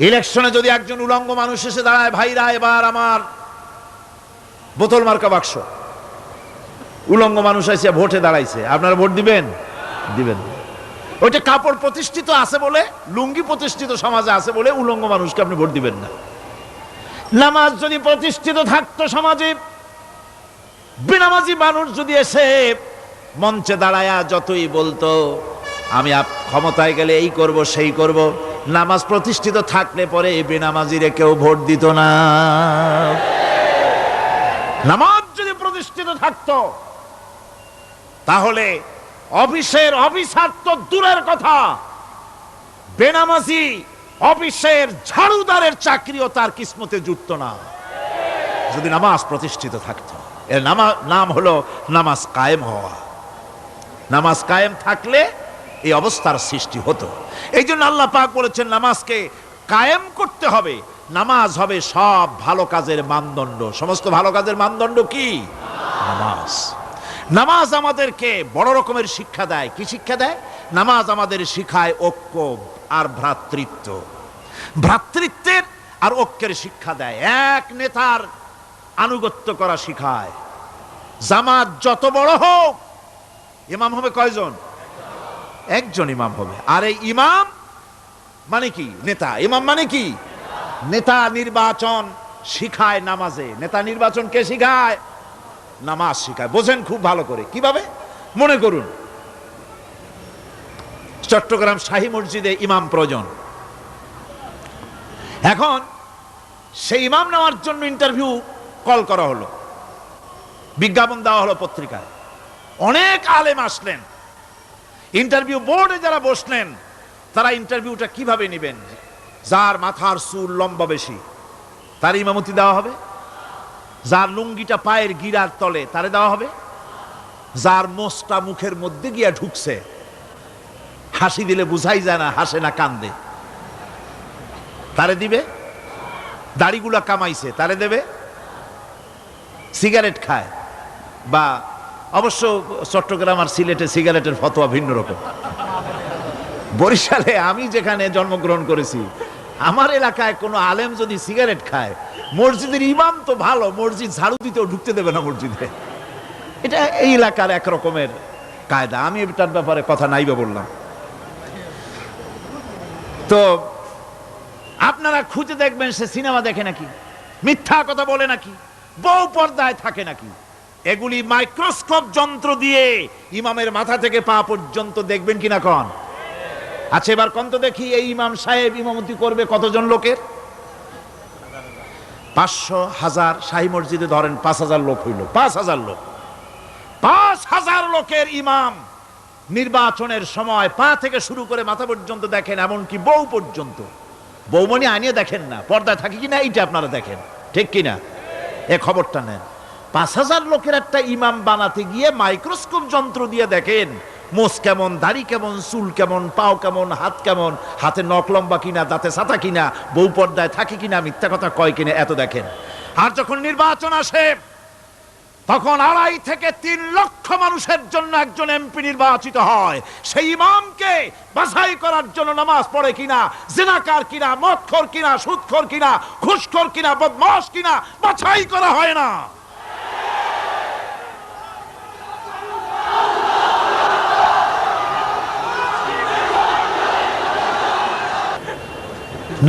Speaker 1: ইলেকশনে যদি একজন উলঙ্গ মানুষ এসে দাঁড়ায়, ভাইরা এবার আমার বোতল মার্কা বাক্স, উলঙ্গ মানুষ এসে ভোটে দাঁড়াইছে, আপনারা ভোট দিবেন? দিবেন। ওইটা কাপড় প্রতিষ্ঠিত আছে বলে, লুঙ্গি প্রতিষ্ঠিত সমাজে আছে বলে উলঙ্গ মানুষকে আপনি ভোট দিবেন না। নামাজ যদি প্রতিষ্ঠিত থাকতো সমাজে, বেনামাজি মানুষ যদি এসে মঞ্চে দাঁড়ায়া যতই বলতো আমি ক্ষমতায় গেলে এই করব সেই করব, নামাজ প্রতিষ্ঠিত থাকলে পরে এই বেনামাজিরে কেউ ভোট দিত না। নামাজ যদি প্রতিষ্ঠিত থাকতো তাহলে অফিসের অফিসার তো দূরের কথা, বেনামাজি অফিসের ঝাড়ুদারের চাকরিও তার কিসমতে জুটতো না যদি নামাজ প্রতিষ্ঠিত থাকতো। এর নাম হলো নামাজ কায়েম হওয়া। নামাজ কায়েম থাকলে এই অবস্থার সৃষ্টি হতো। এই জন্য আল্লাহ পাক বলেছেন নামাজকে কায়েম করতে হবে। নামাজ হবে সব ভালো কাজের মানদণ্ড। সমস্ত ভালো কাজের মানদণ্ড কি? নামাজ। নামাজ আমাদেরকে বড় রকমের শিক্ষা দেয়। কি শিক্ষা দেয়? নামাজ আমাদের শিখায় ঐক্য আর ভ্রাতৃত্ব। ভ্রাতৃত্বের আর ঐক্যের শিক্ষা দেয়। এক নেতার আনুগত্য করা শিখায়। জামাত যত বড় হোক, ইমাম হবে কয়জন? একজন ইমাম হবে। আর এই ইমাম মানে কি? নেতা। ইমাম মানে কি? নেতা নির্বাচন শিখায় নামাজে। নেতা নির্বাচন কে শিখায়? নামাজ শিখায়। বোঝেন খুব ভালো করে। কিভাবে? মনে করুন চট্টগ্রাম শাহী মসজিদে ইমাম প্রয়োজন। এখন সেই ইমাম নেওয়ার জন্য ইন্টারভিউ কল করা হলো, বিজ্ঞাপন দেওয়া হলো পত্রিকায়। অনেক আলেম আসলেন। ইন্টারভিউ বোর্ডে যারা বসলেন তারা ইন্টারভিউটা কিভাবে নেবেন? যার মাথার চুল লম্বা বেশি তার ইমামতি দেওয়া হবে। যার লুঙ্গিটা পায়ের গিরার তলে তারে দেওয়া হবে। যার মোষটা মুখের মধ্যে গিয়া ঢুকছে, হাসি দিলে বুঝাই যায় না হাসে না কান্দে, তারে দিবে। দাড়িগুলা কামাইছে তারে দেবে। সিগারেট খায় বা অবশ্য চট্টগ্রাম আর সিলেটে সিগারেটের ফতোয়া ভিন্ন রকম। বরিশালে আমি যেখানে জন্মগ্রহণ করেছি, আমার এলাকায় কোনো আলেম যদি সিগারেট খায়, মসজিদের ইমাম তো ভালো, মসজিদ ঝাড়ু দিতেও ঢুকতে দেবে না মসজিদে। এটা এই এলাকার এক রকমের কায়দা। আমি এটার ব্যাপারে কথা নাইবা বললাম। তো আপনারা খুঁজে দেখবেন সে সিনেমা দেখে নাকি, মিথ্যা কথা বলে নাকি, বউ পর্দায় থাকে নাকি। এগুলি মাইক্রোস্কোপ যন্ত্র দিয়ে ইমামের মাথা থেকে পা পর্যন্ত দেখবেন কিনা কন? আচ্ছা এবার কন্ত দেখি, এই ইমাম সাহেব ইমামতি করবে কতজন লোকের? 500, 1000। শাহী মসজিদে ধরেন 5000 লোক হইল। 5000 লোক, 5000 লোকের ইমাম নির্বাচনের সময় পা থেকে শুরু করে মাথা পর্যন্ত দেখেন, এমনকি বউ পর্যন্ত। বৌমনি আনিয়ে দেখেন না, পর্দায় থাকে কিনা এইটা আপনারা দেখেন, ঠিক কিনা? এ খবরটা নেন। 5000 লোকের একটা ইমাম বানাতে গিয়ে মাইক্রোস্কোপ যন্ত্র দিয়ে দেখেন মোষ কেমন, দাড়ি কেমন, চুল কেমন, পাও কেমন, হাত কেমন, হাতে নখ লম্বা কিনা, দাঁতে ছাতা কিনা, বউ পর্দায় থাকে কিনা, মিথ্যা কথা কয় কিনা, এত দেখেন। আর যখন নির্বাচন আসে তখন 2.5 থেকে 3 লক্ষ মানুষের জন্য একজন এমপি নির্বাচিত হয়। সেই ইমামকে বাছাই করার জন্য নামাজ পড়ে কিনা, জিনাকার কিনা, মদখোর কিনা, সুদখোর কিনা, ঘুষখোর কিনা, বদমাশ কিনা বাছাই করা হয় না।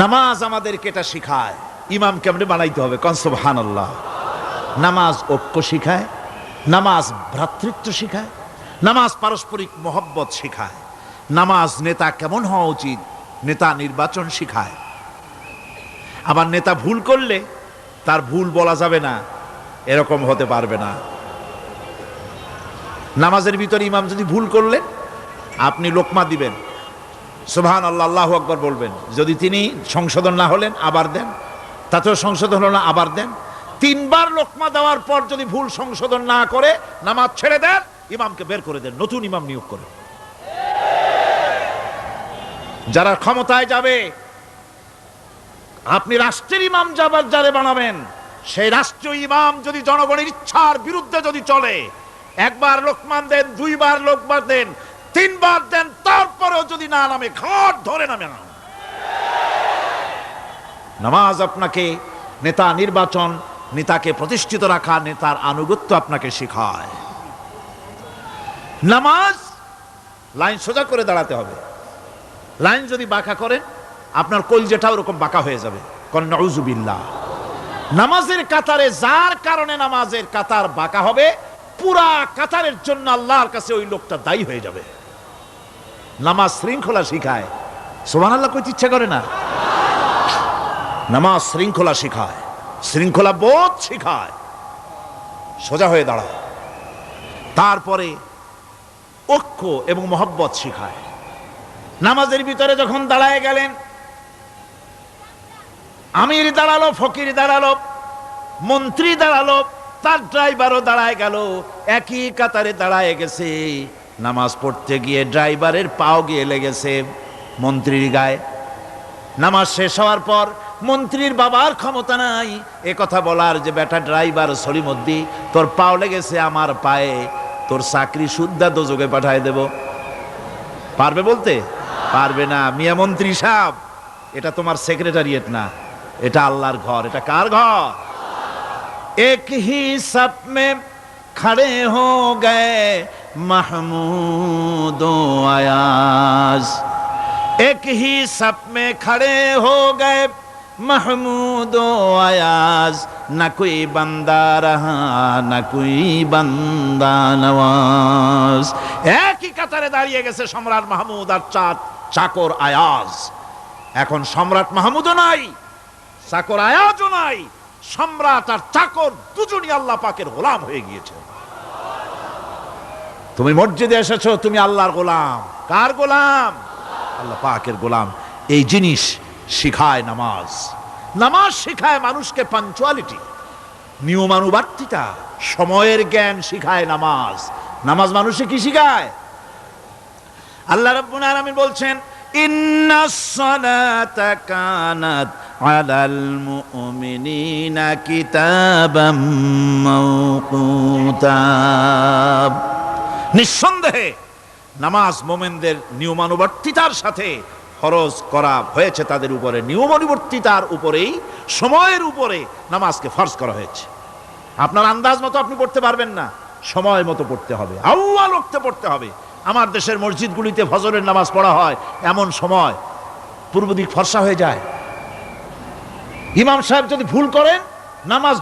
Speaker 1: নামাজ আমাদেরকে এটা শিখায় ইমাম কেমনে বানাইতে হবে। কোন সুবহানাল্লাহ। নামাজ ঐক্য শিখায়, নামাজ ভ্রাতৃত্ব শিখায়, নামাজ পারস্পরিক মহব্বত শিখায়, নামাজ নেতা কেমন হওয়া উচিত, নেতা নির্বাচন শিখায়। আবার নেতা ভুল করলে তার ভুল বলা যাবে না, এরকম হতে পারবে না। নামাজের ভিতরে ইমাম যদি ভুল করলেন, আপনি লোকমা দিবেন, সুবহানাল্লাহ, আল্লাহু আকবার বলবেন। যদি তিনি সংশোধন না হলেন আবার দেন, তাতেও সংশোধন হলো না আবার দেন। 3 বার লোকমা দেওয়ার পর যদি ভুল সংশোধন না করে নামাজ ছেড়ে দেন, ইমামকে বের করে দেন, নতুন ইমাম নিয়োগ করেন। যারা ক্ষমতায় যাবে, আপনি রাষ্ট্রের ইমাম যারে বানাবেন, সেই রাষ্ট্রীয় ইমাম যদি জনগণের ইচ্ছার বিরুদ্ধে যদি চলে, 1 বার লোকমান দেন, 2 বার লোকমান দেন, 3 বার দেন, তারপরেও যদি না নামে, ঘাট ধরে নামে না। নামাজ আপনাকে নেতা নির্বাচন, নেতাকে প্রতিষ্ঠিত রাখা, নেতার আনুগত্য আপনাকে শেখায়। নামাজ লাইন সোজা করে দাঁড়াতে হবে। লাইন যদি বাঁকা করেন, আপনার কলজেটা ওরকম বাঁকা হয়ে যাবে। কোন নাউযুবিল্লাহ। নামাজের কাতারে যার কারণে নামাজের কাতার বাঁকা হবে, পুরা কাতারের জন্য আল্লাহর কাছে ওই লোকটা দায়ী হয়ে যাবে। নামাজ শৃঙ্খলা শিখায়। সুবহানাল্লাহ কইতে ইচ্ছা করে না? নামাজ শৃঙ্খলা শিখায়, শৃঙ্খলা বোধ শিখায়, সোজা হয়ে দাঁড়ায়। তারপরে ঐক্য এবং মহব্বত শিখায়। নামাজের ভিতরে যখন দাঁড়ায় গেলেন, আমির দাঁড়ালো, ফকির দাঁড়ালো, মন্ত্রী দাঁড়ালো, তার ড্রাইভারও দাঁড়ায় গেল, একই কাতারে দাঁড়ায় গেছে। নামাজ পড়তে গিয়ে ড্রাইভারের পাও গিয়ে লেগেছে মন্ত্রীর গায়ে। নামাজ শেষ হওয়ার পর মন্ত্রীর বাবার ক্ষমতা নাই এ কথা বলার যে বেটা ড্রাইভার সলিমুদ্দি, তোর পাও লেগেছে আমার পায়ে, তোর চাকরি শুদ্ধা দোজকে পাঠায় দেব। পারবে বলতে? পারবে না। মিয়া মন্ত্রী সাহেব, এটা তোমার সেক্রেটারিয়েট না, এটা আল্লাহর ঘর। এটা কার ঘর? এক হি সব মে খড়ে হো গয়ে মাহমুদ ও আয়াজ, এক হি সব মে খড়ে হো গয়ে महमूद आयाज, न कोई बंदा रहा न कोई बंदा नवाज। একই কাতারে দাঁড়িয়ে গেছে সম্রাট মাহমুদ আর চাকর আয়াজ। এখন সম্রাট মাহমুদও নাই, চাকর আয়াজও নাই, সম্রাট আর চাকর দুজনই আল্লাহ পাকের গোলাম হয়ে গিয়েছে। তুমি মসজিদে এসেছো, তুমি আল্লাহর গোলাম। কার গোলাম? আল্লাহ পাকের গোলাম। এই জিনিস শিখায় নামাজ। নামাজ শিখায় মানুষকে পাঞ্চুয়ালিটি, নিয়মানুবর্তিতা, সময়ের জ্ঞান শিখায় নামাজ। নামাজ মানুষে কি শিখায়? আল্লাহ রাব্বুল আলামিন বলছেন, ইন্নাস সালাতা কানাত আলাল মুমিনিনা কিতাবাম মাওকুতা। নিঃসন্দেহে নামাজ মুমিনদের নিয়মানুবর্তিতার সাথে ফরজ করা হয়েছে, তাদের উপরে নিয়মানুবর্তিতার উপরেই, সময়ের উপরে নামাজকে ফরজ করা হয়েছে। আপনার আন্দাজ মতো আপনি পড়তে পারবেন না, সময় মতো পড়তে হবে, আউয়াল ওয়াক্তে পড়তে হবে। আমার দেশের মসজিদগুলিতে ফজরের নামাজ পড়া হয় এমন সময় পূর্ব দিক ফর্সা হয়ে যায়। ইমাম সাহেব যদি ভুল করেন, নামাজ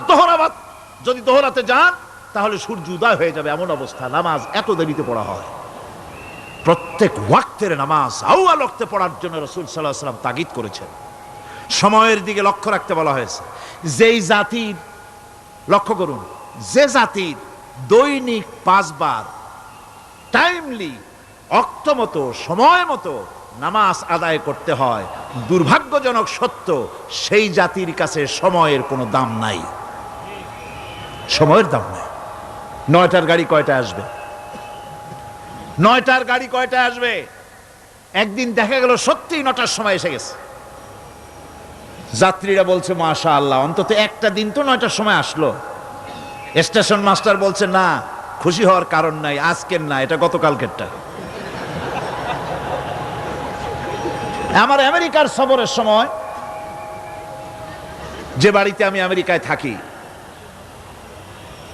Speaker 1: যদি দোহরাতে যান তাহলে সূর্য উদয় হয়ে যাবে, এমন অবস্থা। নামাজ এত দেরিতে পড়া হয়। প্রত্যেক ওয়াক্তের নামাজ আউয়াল ওয়াক্তে পড়ার জন্য রাসূল সাল্লাল্লাহু আলাইহি ওয়াসাল্লাম তাগিদ করেছেন। সময়ের দিকে লক্ষ্য রাখতে বলা হয়েছে। যেই জাতির, লক্ষ্য করুন, যে জাতির দৈনিক 5 বার টাইমলি, অক্ত মতো, সময় মতো নামাজ আদায় করতে হয়, দুর্ভাগ্যজনক সত্য, সেই জাতির কাছে সময়ের কোনো দাম নাই। সময়ের দাম নাই। 9টার গাড়ি কয়টায় আসবে? 9টার গাড়ি কয়টায় আসবে? একদিন দেখা গেল সত্যি 9টার সময় এসে গেছে। যাত্রীরা বলছে মাশাআল্লাহ, অন্তত একটা দিন তো 9টার সময় আসলো। স্টেশন মাস্টার বলছে না, খুশি হওয়ার কারণ নাই, আজকের না, এটা গতকালকেরটা। আমার আমেরিকার সফরের সময়, যে বাড়িতে আমি আমেরিকায় থাকি,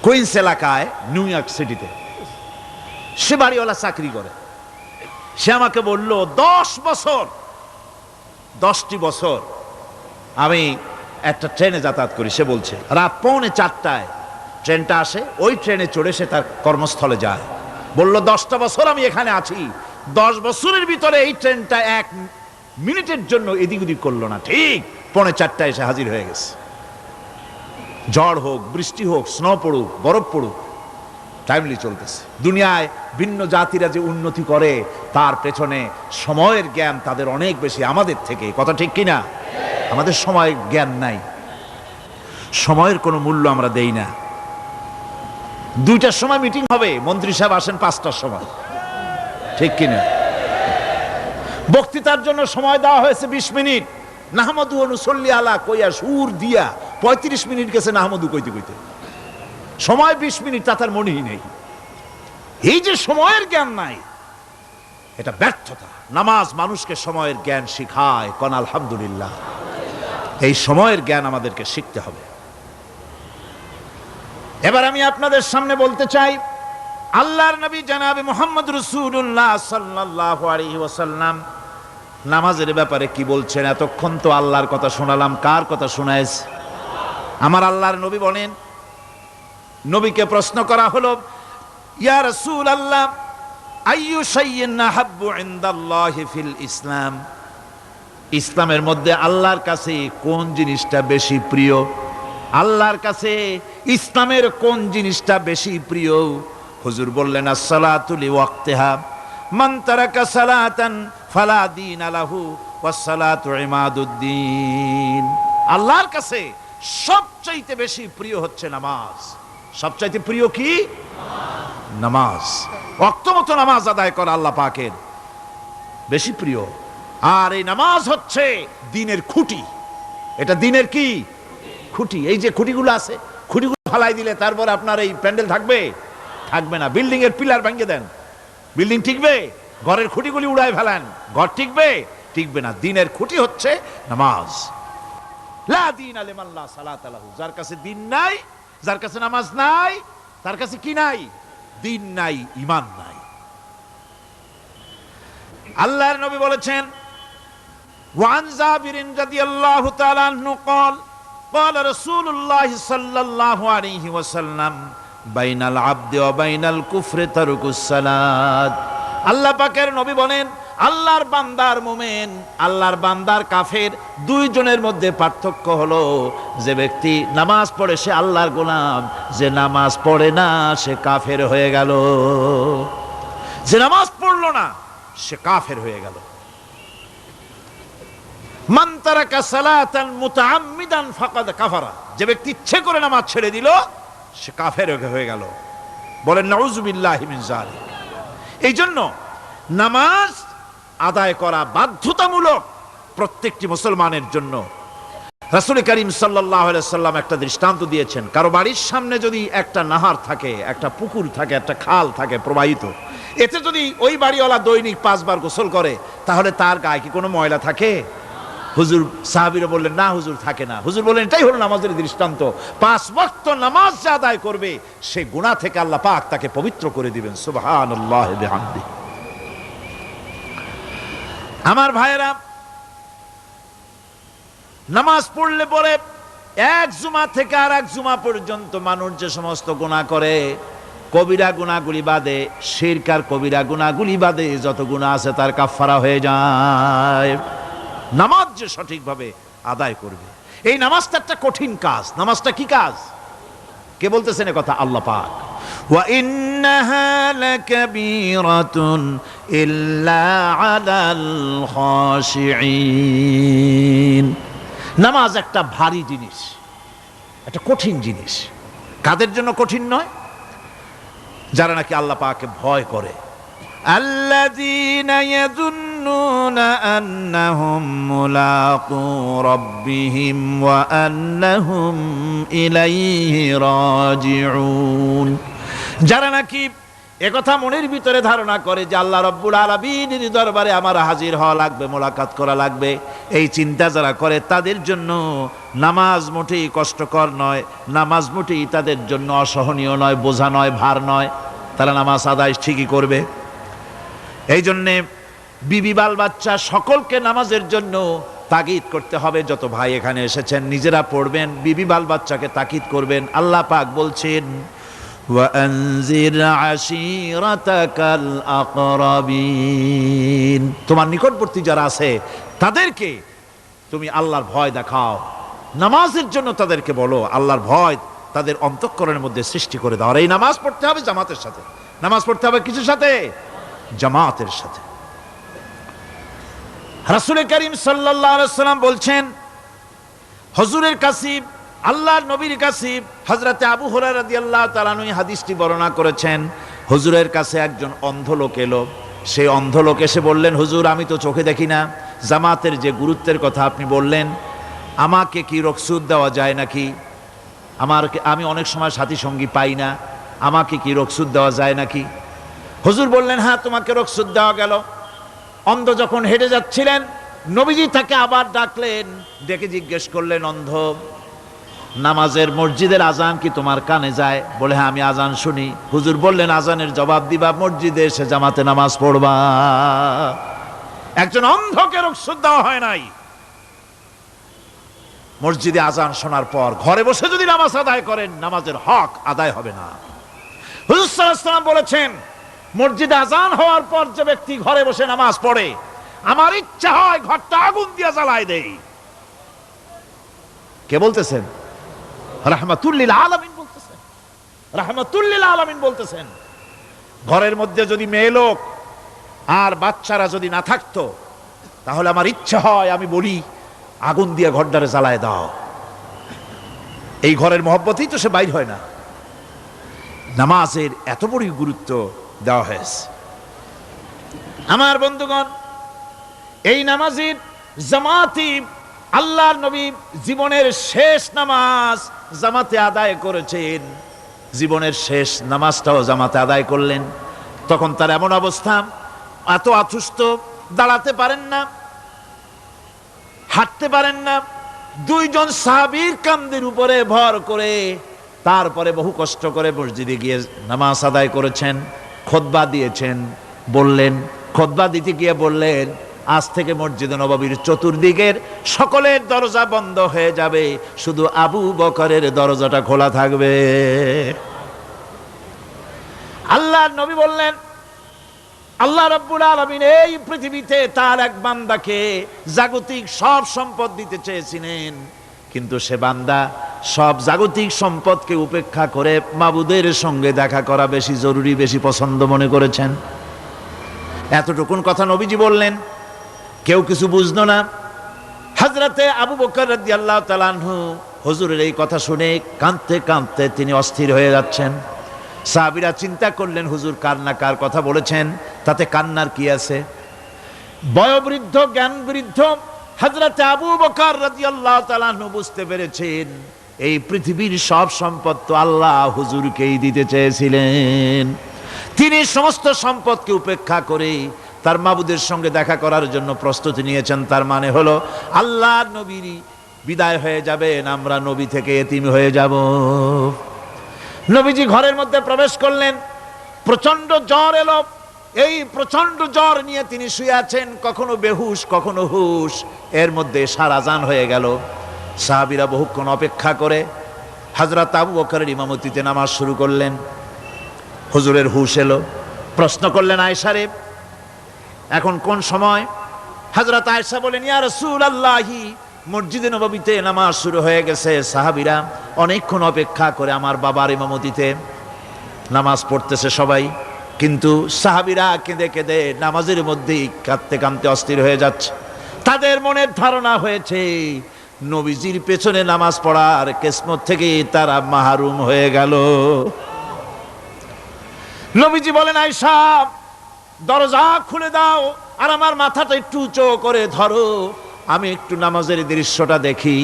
Speaker 1: কুইন্স এলাকায়, নিউ ইয়র্ক সিটিতে, সে বাড়িওয়ালা চাকরি করে। সে আমাকে বলল 10টি বছর আমি একটা ট্রেনে যাতায়াত করি। সে বলছে রাত 3:45 ট্রেনটা আসে, ওই ট্রেনে চড়ে সে তার কর্মস্থলে যায়। বলল 10টা বছর আমি এখানে আছি, 10 বছরের ভিতরে এই ট্রেনটা 1 মিনিটের জন্য এদিক ওদিক করলো না, ঠিক 3:45 এসে হাজির হয়ে গেছে। ঝড় হোক, বৃষ্টি হোক, স্নো পড়ুক, বরফ পড়ুক, টাইমলি চলতেছে। দুনিয়ায় ভিন্ন জাতিরা যে উন্নতি করে তার পেছনে সময়ের জ্ঞান তাদের অনেক বেশি আমাদের থেকে। কথা ঠিক কিনা? আমাদের সময় জ্ঞান নাই, সময়ের কোনো মূল্য আমরা দেই না। 2টার সময় মিটিং হবে, মন্ত্রী সাহেব আসেন 5টার সময়, ঠিক কিনা? বক্তৃতার জন্য সময় দেওয়া হয়েছে 20 মিনিট, নাহমাদু ওয়া নুসাল্লি আলা কইয়া সুর দিয়া 35 মিনিট গেছে নাহমাদু কইতে কইতে। সময় 20 মিনিট, তা তার মনেই নেই। এই যে সময়ের জ্ঞান নাই, এটা ব্যর্থতা। নামাজ মানুষকে সময়ের জ্ঞান শিখায়। কোন আলহামদুলিল্লাহ। এই সময়ের জ্ঞান আমাদেরকে শিখতে হবে। এবার আমি আপনাদের সামনে বলতে চাই, আল্লাহর নবী জনাবে মুহাম্মদ রাসূলুল্লাহ সাল্লাল্লাহু আলাইহি ওয়াসাল্লাম নামাজের ব্যাপারে কি বলছেন। এতক্ষণ তো আল্লাহর কথা শোনালাম, কার কথা শোনাইছে? আমার আল্লাহর নবী বলেন, নবীকে প্রশ্ন করা হলো, ইয়া রাসূলুল্লাহ আইয়ু শাইইন আহাব্বু ইনদাল্লাহি ফিল ইসলাম, ইসলামের মধ্যে আল্লাহর কাছে কোন জিনিসটা বেশি প্রিয়? আল্লাহর কাছে ইসলামের কোন জিনিসটা বেশি প্রিয়? হুজুর বললেন, as-salatu liwaqtiha, মান তারাকা সালাতান ফালা দীনা লাহু ওয়াস-সালাতু ইমাদুদ্দিন। আল্লাহর কাছে সবচাইতে বেশি প্রিয় হচ্ছে নামাজ। সবচাইতে প্রিয় কি? নামাজ। ওয়াক্ত মতো নামাজ আদায় করা আল্লাহ পাকের বেশি প্রিয়। আর এই নামাজ হচ্ছে দ্বীনের খুঁটি। এটা দ্বীনের কি খুঁটি। এই যে খুঁটিগুলো আছে, খুঁটিগুলো ফালাই দিলে তারপর আপনার এই প্যান্ডেল থাকবে? থাকবে না। বিল্ডিং এর পিলার ভেঙে দেন, বিল্ডিং টিকবে? ঘরের খুঁটিগুলি উড়ায় ফেলেন, ঘর টিকবে? টিকবে না। দ্বীনের খুঁটি হচ্ছে নামাজ। লা দীনা লিমান লা সালাতা লাহু। যার কাছে দ্বীন নাই, যার কাছে নামাজ নাই, তার কাছে কি নাই? দ্বীন নাই, ঈমান নাই। আল্লাহর নবী বলেছেন, ওয়ান জাবিরিন রাদিয়াল্লাহু তাআলা আনহু قال قال رسول الله صلى الله عليه وسلم بين العبد وبين الكفر ترك الصلاة। আল্লাহ পাকের নবী বলেন, আল্লাহর বান্দার মুমিন, আল্লাহর বান্দার কাফের, দুইজনের মধ্যে পার্থক্য হলো যে ব্যক্তি নামাজ পড়ে সে আল্লাহর গোলাম, যে নামাজ পড়ে না সে কাফের হয়ে গেল। যে নামাজ পড়লো না সে কাফের হয়ে গেল। মান তারাকা সালাতান মুতাআম্মিদান ফাকাদ কাফারা। যে ব্যক্তি ইচ্ছে করে নামাজ ছেড়ে দিল সে কাফের হয়ে গেল। বলেন নাউযুবিল্লাহি মিন যালিক। এই জন্য নামাজ আদায় করা বাধ্যতামূলক প্রত্যেকটি মুসলমানের জন্য। রাসূল করিম সাল্লাল্লাহু আলাইহি সাল্লাম একটা দৃষ্টান্ত দিয়েছেন। কারো বাড়ির সামনে যদি একটা নাহার থাকে, একটা পুকুর থাকে, একটা খাল থাকে প্রবাহিত, এতে যদি ওই বাড়িওয়ালা দৈনিক 5 বার গোসল করে তাহলে তার গায়ে কি কোনো ময়লা থাকে? হুজুর, সাহাবীরা বললেন না হুজুর, থাকে না। হুজুর বললেন এটাই হলো নামাজের দৃষ্টান্ত। 5 ওয়াক্ত নামাজ যে আদায় করবে সে গুনাহ থেকে আল্লাহ পাক তাকে পবিত্র করে দিবেন। সুবহানাল্লাহি বিহামদিহি। আমার ভাইয়েরা, নামাজ পড়লে পরে এক জুমা থেকে আর এক জুমা পর্যন্ত মানুষ যে সমস্ত গুনাহ করে, কবিরা গুনাহগুলি বাদে, শিরক আর কবিরা গুনাহগুলি বাদে যত গুনাহ আছে তার কাফারা হয়ে যায়। নামাজ যে সঠিকভাবে আদায় করবে, এই নামাজটা একটা কঠিন কাজ। নামাজটা কি কাজ? কে বলতেছেন কথা? আল্লাহ পাক। ওয়া ইন্নাহা লাকাবীরাতুন ইল্লা আলাল খাশিঈন। নামাজ একটা ভারী জিনিস, একটা কঠিন জিনিস। কাদের জন্য কঠিন নয়? যারা নাকি আল্লাহ পাককে ভয় করে। আল্লাযীনা ইয়াযুন্নুনা আন্নাহুম মুলাকু রাব্বিহিম ওয়া আন্নাহুম ইলাইহি রাজিউন। যারা নাকি একথা মনের ভিতরে ধারণা করে যে আল্লাহ রাব্বুল আলামিনের দরবারে আমার হাজির হওয়া লাগবে, মোলাকাত করা লাগবে, এই চিন্তা যারা করে তাদের জন্য নামাজ মোটেই কষ্টকর নয়, নামাজ মোটেই তাদের জন্য অসহনীয় নয়, বোঝা নয়, ভার নয়। তারা নামাজ আদায় ঠিকই করবে। এই জন্যে বিবি বাল বাচ্চা সকলকে নামাজের জন্য তাগিদ করতে হবে। যত ভাই এখানে এসেছেন নিজেরা পড়বেন, বিবি বাল বাচ্চাকে তাকিদ করবেন। আল্লাহ পাক বলছেন, ওয়ানজির আশীরাতাকাল আকরাবিন। তোমার নিকটবর্তী যারা আছে তাদেরকে তুমি আল্লাহর ভয় দেখাও। নামাজের জন্য তাদেরকে বলো, আল্লাহর ভয় তাদের অন্তঃকরণের মধ্যে সৃষ্টি করে দাও। আর এই নামাজ পড়তে হবে জামাতের সাথে। নামাজ পড়তে হবে কিছুর সাথে? জামাতের সাথে। রাসূল করিম সাল্লাল্লাহু আলাইহি ওয়াসাল্লাম বলছেন, হুজুরের কাছে, আল্লাহর নবীর কাছে হযরতে আবু হুরায়রা রাদিয়াল্লাহু তাআলা আনহু হাদিসটি বর্ণনা করেছেন। হুজুরের কাছে একজন অন্ধ লোক এলো। সেই অন্ধ লোক এসে বললেন, হুজুর আমি তো চোখে দেখি না, জামাতের যে গুরুত্বের কথা আপনি বললেন, আমাকে কি রুখসত দেওয়া যায় নাকি? আমি অনেক সময় সাথী সঙ্গী পাই না, আমাকে কি রুখসত দেওয়া যায় নাকি? হুজুর বললেন, হ্যাঁ তোমাকে রুখসত দেওয়া গেল। অন্ধ যখন হেঁটে যাচ্ছিলেন নবীজি তাকে আবার ডাকলেন, ডেকে জিজ্ঞেস করলেন, অন্ধ নামাজের মসজিদের আজান কি তোমার কানে যায়? বলে হ্যাঁ আমি আজান শুনি। হুজুর বললেন, আজানের জবাব দিবা, মসজিদে এসে জামাতে নামাজ পড়বা। একজন অন্ধকে রুখসত দেওয়া হয় নাই। মসজিদে আজান শোনার পর ঘরে বসে যদি নামাজ আদায় করেন নামাজের হক আদায় হবে না। হুজুর সাল্লাল্লাহু আলাইহি ওয়াসাল্লাম বলেছেন, মসজিদে আজান হওয়ার পর যে ব্যক্তি ঘরে বসে নামাজ পড়ে, আমার ইচ্ছা হয় ঘরটা আগুন দিয়ে জ্বালায় দেই। কে বলতেছেন? রাহমাতুল লিল আলামিন বলতেছেন। রাহমাতুল লিল আলামিন বলতেছেন। ঘরের মধ্যে যদি মেয়ে লোক আর বাচ্চারা যদি না থাকতো তাহলে আমার ইচ্ছা হয় আমি বলি আগুন দিয়ে ঘরটারে জ্বালায় দাও। এই ঘরের মহব্বতেই তো সে বাইর হয় না। নামাজের এত বড়ই গুরুত্ব দেওয়া হয়েছে। আমার বন্ধুগণ, এই নামাজের জামাতি আল্লাহর নবী জীবনের শেষ নামাজ জামাতে আদায় করেছেন। জীবনের শেষ নামাজটাও জামাতে আদায় করলেন। তখন তার এমন অবস্থা, এত অসুস্থ, দাঁড়াতে পারেন না, হাঁটতে পারেন না। দুইজন সাহাবীর কাঁধের উপরে ভর করে তারপরে বহু কষ্ট করে মসজিদে গিয়ে নামাজ আদায় করেছেন। খুতবা দিয়েছেন, বললেন, খুতবা দিতে গিয়ে বললেন, আজ থেকে মসজিদে নববীর চতুর্দিকের সকলের দরজা বন্ধ হয়ে যাবে, শুধু আবু বকরের দরজাটা খোলা থাকবে। আল্লাহর নবী বললেন, আল্লাহ রাব্বুল আলামিন এই পৃথিবীতে তার এক বান্দাকে জাগতিক সব সম্পদ দিতে চেয়েছিলেন, কিন্তু সে বান্দা সব জাগতিক সম্পদকে উপেক্ষা করে মাবুদের সঙ্গে দেখা করা বেশি জরুরি, বেশি পছন্দ মনে করেছেন। এতটুকুন কথা নবীজি বললেন, কেউ কিছু বুঝলো না। হযরতে আবু বকর রাদিয়াল্লাহু তাআলা আনহু হুজুরের এই কথা শুনে কাঁদতে কাঁদতে তিনি অস্থির হয়ে যাচ্ছেন। সাহাবীরা চিন্তা করলেন, হুজুর কান্না কার কথা বলেছেন, তাতে কান্নার কি আছে? বয়োবৃদ্ধ, জ্ঞান বৃদ্ধ হযরতে আবু বকর রাদিয়াল্লাহু তাআলা আনহু বুঝতে পেরেছেন এই পৃথিবীর সব সম্পদ তো আল্লাহ হুজুরকেই দিতে চেয়েছিলেন। তিনি সমস্ত সম্পদকে উপেক্ষা করে তার মাবুদের সঙ্গে দেখা করার জন্য প্রস্তুতি নিয়েছেন। তার মানে হলো আল্লাহর নবীর বিদায় হয়ে যাবেন, আমরা নবী থেকে এতিম হয়ে যাব। নবীজি ঘরের মধ্যে প্রবেশ করলেন, প্রচন্ড জ্বর এলো। এই প্রচন্ড জ্বর নিয়ে তিনি শুয়ে আছেন, কখনো বেহুশ কখনো হুশ। এর মধ্যে এশার আজান হয়ে গেল। সাহাবীরা বহুক্ষণ অপেক্ষা করে হযরত আবু বকরের ইমামতিতে নামাজ শুরু করলেন। হুজুরের হুশ এলো, প্রশ্ন করলেন, আয়েশা রে, এখন কোন সময়? হযরত আয়েশা বলেন, ইয়া রাসূলুল্লাহি, মসজিদে নববীতে নামাজ শুরু হয়ে গেছে। সাহাবীরা অনেকক্ষণ অপেক্ষা করে আমার বাবার ইমামতিতে নামাজ পড়তেছে সবাই, কিন্তু সাহাবীরা কেঁদে কেঁদে নামাজের মধ্যেই কাঁদতে কাঁদতে অস্থির হয়ে যাচ্ছে। তাদের মনের ধারণা হয়েছে নবীজির পেছনে নামাজ পড়ার কিসমত থেকে তারা মাহরুম হয়ে গেল। নবীজি বলেন, আয়েশা দরজা খুলে দাও আর আমার মাথাটা একটু উঁচু করে ধরো, আমি একটু নামাজের দৃশ্যটা দেখি।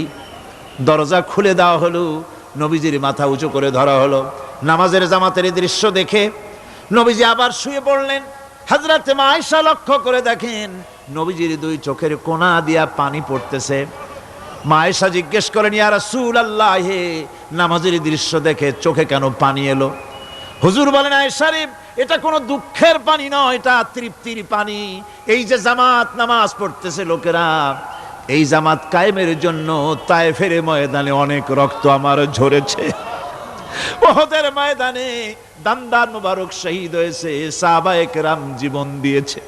Speaker 1: দরজা খুলে দেওয়া হলো, নবীজির মাথা উঁচু করে ধরা হলো। নামাজের জামাতের দৃশ্য দেখে নবীজি আবার শুয়ে পড়লেন। হযরতে মা আয়েশা লক্ষ্য করে দেখেন নবীজির দুই চোখের কোনা দিয়া পানি পড়তেছে। মা আয়েশা জিজ্ঞেস করেন, ইয়া রাসূলুল্লাহ, হে নামাজের দৃশ্য দেখে চোখে কেন পানি এলো? হুজুর বলেন, আয়েশা রে, এটা কোনো দুঃখের পানি নয়, এটা তৃপ্তির পানি। এই যে জামাত নামাজ পড়তেছে লোকেরা, এই জামাত কায়েমের জন্য তায়েফের ময়দানে অনেক রক্ত আমার ঝরেছে। উহুদের ময়দানে দান্দার মুবারক শহীদ হয়েছে, সাহাবায়ে কেরাম জীবন দিয়েছে।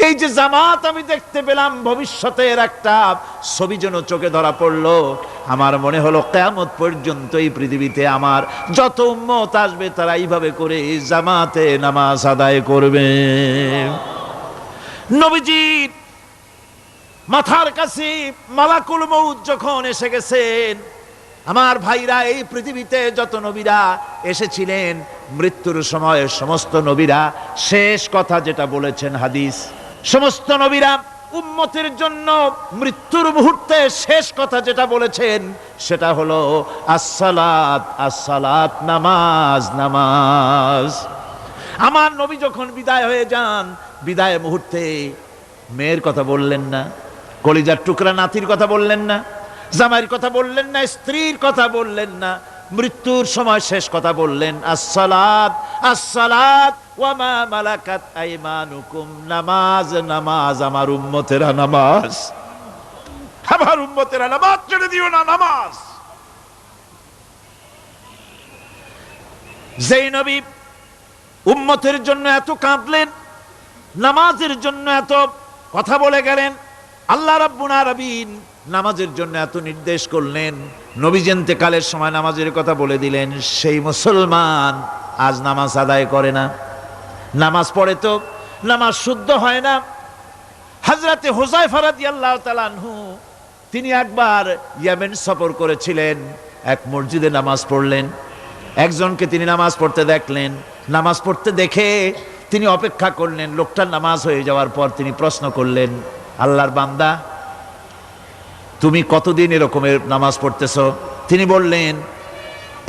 Speaker 1: এই যে জামাত আমি দেখতে পেলাম, ভবিষ্যতের একটা ছবি যেন চোখে ধরা পড়লো। আমার মনে হলো কিয়ামত পর্যন্ত এই পৃথিবীতে আমার যত উম্মত আসবে তারা এইভাবে করে জামাতে নামাজ আদায় করবে। নবীজির মাথার কাছে মালাকুল মউত যখন এসে গেছেন, আমার ভাইরা, এই পৃথিবীতে যত নবীরা এসেছিলেন মৃত্যুর সময় সমস্ত নবীরা শেষ কথা যেটা বলেছেন, হাদিস, সমস্ত নবীরা উম্মতের জন্য মৃত্যুর মুহূর্তে শেষ কথা যেটা বলেছেন সেটা হলো আসসালাত, আসসালাত, নামাজ, নামাজ। আমার নবী যখন বিদায় হয়ে যান, বিদায় মুহূর্তে মেয়ের কথা বললেন না, কলিজার টুকরা নাতির কথা বললেন না, জামাইয়ের কথা বললেন না, স্ত্রীর কথা বললেন না, মৃত্যুর সময় শেষ কথা বললেন আসসালাত, আসসালাত ওয়া মা মালাকাত আইমানুকুম, নামাজ, নামাজ, আমার উম্মতেরা নামাজ, আমার উম্মতেরা নামাজ ছেড়ে দিও না, নামাজ। যেই নবী উম্মতের জন্য এত কাঁদলেন, নামাজের জন্য এত কথা বলে গেলেন, আল্লাহ রাব্বুল আলামিন নামাজের জন্য এত নির্দেশ করলেন, নবীজি ইন্তেকালের সময় নামাজের কথা বলে দিলেন, সেই মুসলমান আজ নামাজ আদায় করে না, নামাজ পড়ে তো নামাজ শুদ্ধ হয় না। হযরতে হুযায়ফা রাদিয়াল্লাহু তাআলা আনহু তিনি একবার ইয়েমেন সফর করেছিলেন, এক মসজিদে নামাজ পড়লেন, একজনকে তিনি নামাজ পড়তে দেখলেন। নামাজ পড়তে দেখে তিনি অপেক্ষা করলেন, লোকটার নামাজ হয়ে যাওয়ার পর তিনি প্রশ্ন করলেন, আল্লাহর বান্দা, তুমি কতদিন এরকমের নামাজ পড়তেছ? তিনি বললেন,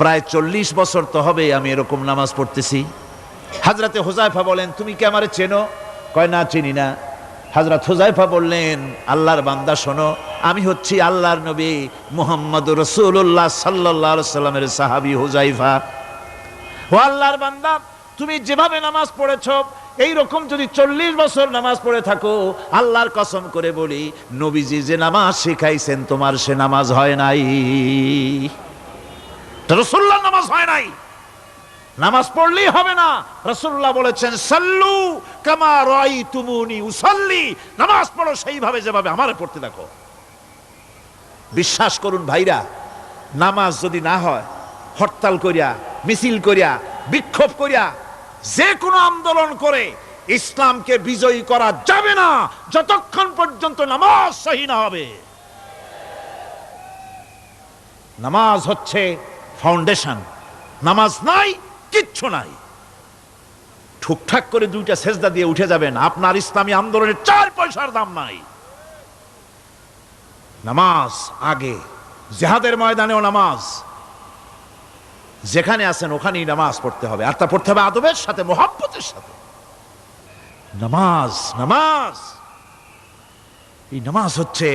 Speaker 1: প্রায় 40 বছর তো হবে আমি এরকম নামাজ পড়তেছি। হযরতে হুযায়ফা বলেন, তুমি কি আমারে চেনো? কয়, না, চিনি না। হযরত হুযায়ফা বললেন, আল্লাহর বান্দা শোনো, আমি হচ্ছি আল্লাহর নবী মুহাম্মদুর রাসূলুল্লাহ সাল্লাল্লাহু আলাইহি সাল্লামের সাহাবী হুযায়ফা। ও আল্লাহর বান্দা, তুমি যেভাবে নামাজ পড়েছো এই রকম যদি 40 বছর নামাজ পড়ে থাকো, আল্লাহর কসম করে বলি, নবীজি যে নামাজ শিখাইছেন তোমার সে নামাজ হয় নাই, রাসূলুল্লাহর নামাজ হয় নাই। নামাজ পড়লেই হবে না। রাসূলুল্লাহ বলেছেন, সাল্লু কামা রাআইতুমুনি উসাল্লি, নামাজ পড়ো সেইভাবে যেভাবে আমারে পড়তে দেখো। বিশ্বাস করুন ভাইরা, নামাজ যদি না হয়, হরতাল করিয়া, মিছিল করিয়া, বিক্ষোভ করিয়া, যে কোনো আন্দোলন করে ইসলামকে বিজয়ী করা যাবে না যতক্ষণ পর্যন্ত নামাজ সহি না হবে। নামাজ হচ্ছে ফাউন্ডেশন। নামাজ নাই, কিচ্ছু নাই। ঠুকঠাক করে 2টা সেজদা দিয়ে উঠে যাবেন, আপনার ইসলামী আন্দোলনের 4 পয়সার দাম নাই। নামাজ আগে। জিহাদের ময়দানেও নামাজ, যেখানে আছেন ওখানেই নামাজ পড়তে হবে, আর তা পড়তে হবে আদবের সাথে, মুহাব্বতের সাথে। নামাজ, নামাজ, এই নামাজ হচ্ছে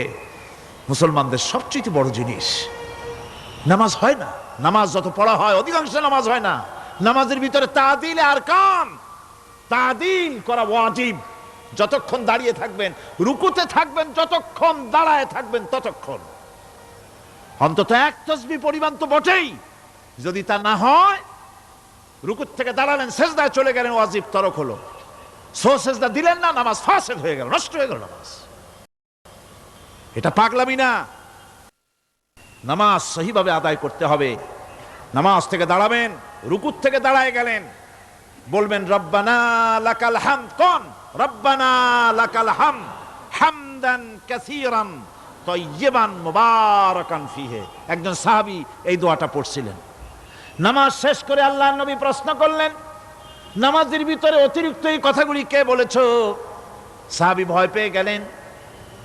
Speaker 1: মুসলমানদের সবচেয়ে বড় জিনিস। নামাজ হয় না, নামাজ যত পড়া হয় অধিকাংশ নামাজ হয় না। নামাজের ভিতরে তাদিল আর কাম, তাদিল করা ওয়াজিব। যতক্ষণ দাঁড়িয়ে থাকবেন, রুকুতে থাকবেন, যতক্ষণ দাঁড়ায় থাকবেন ততক্ষণ। অন্তত 1 তাসবিহ পরিমাণ তো বটেই। যদি তা না হয়, রুকুত থেকে দাঁড়ালেন, সেজদায় চলে গেলেন, ওয়াজিব তরক হলো। সেজদা দিলেন না, নামাজ ফাসেদ হয়ে গেল, নষ্ট হয়ে গেল নামাজ। এটা পাগলামি না। নামাজ সহিভাবে আদায় করতে হবে। নামাজ থেকে দাঁড়াবেন, রুকুত থেকে দাঁড়ায় গেলেন, বলবেন রব্বানা লাকাল হামদ। কোন রব্বানা লাকাল হামদ হামদান কাসীরান তাইয়্যিবান মুবারাকান ফিহি। একজন সাহাবী এই দোয়াটা পড়ছিলেন। নামাজ শেষ করে আল্লাহর নবী প্রশ্ন করলেন, নামাজের ভিতরে অতিরিক্ত এই কথাগুলি কে বলেছ? সাহাবী ভয় পেয়ে গেলেন।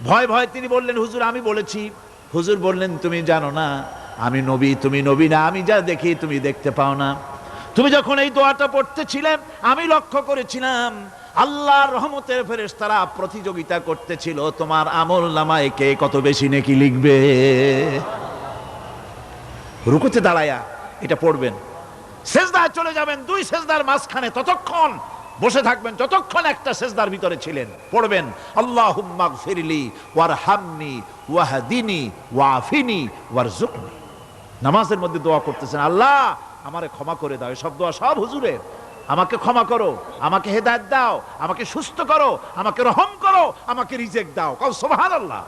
Speaker 1: ভয় তিনি বললেন, হুজুর আমি বলেছি। হুজুর বললেন, তুমি জানো না আমি নবী, তুমি নবী না, আমি যা দেখি তুমি দেখতে পাও না। তুমি যখন এই দোয়াটা পড়তেছিলে আমি লক্ষ্য করেছিলাম আল্লাহর রহমতের ফেরেশতারা প্রতিযোগিতা করতেছিল তোমার আমল নামায় কে কত বেশি নেকি লিখবে। রুকুতে দাঁড়ায়া এটা পড়বেন, সেজদায় চলে যাবেন, 2 সেজদার মাঝখানে ততক্ষণ বসে থাকবেন যতক্ষণ একটা সেজদার ভিতরে ছিলেন। পড়বেন আল্লাহুম্মা গফিরলি ওয়ারহামনি ওয়াহদিনি ওয়াফিনি ওয়ারজুকনি। নামাজের মধ্যে দোয়া করতেছেন, আল্লাহ আমারে ক্ষমা করে দাও। এসব দোয়া সব হুজুরের। আমাকে ক্ষমা করো, আমাকে হেদায়েত দাও, আমাকে সুস্থ করো, আমাকে রহম করো, আমাকে রিজিক দাও। কও সুবহানাল্লাহ।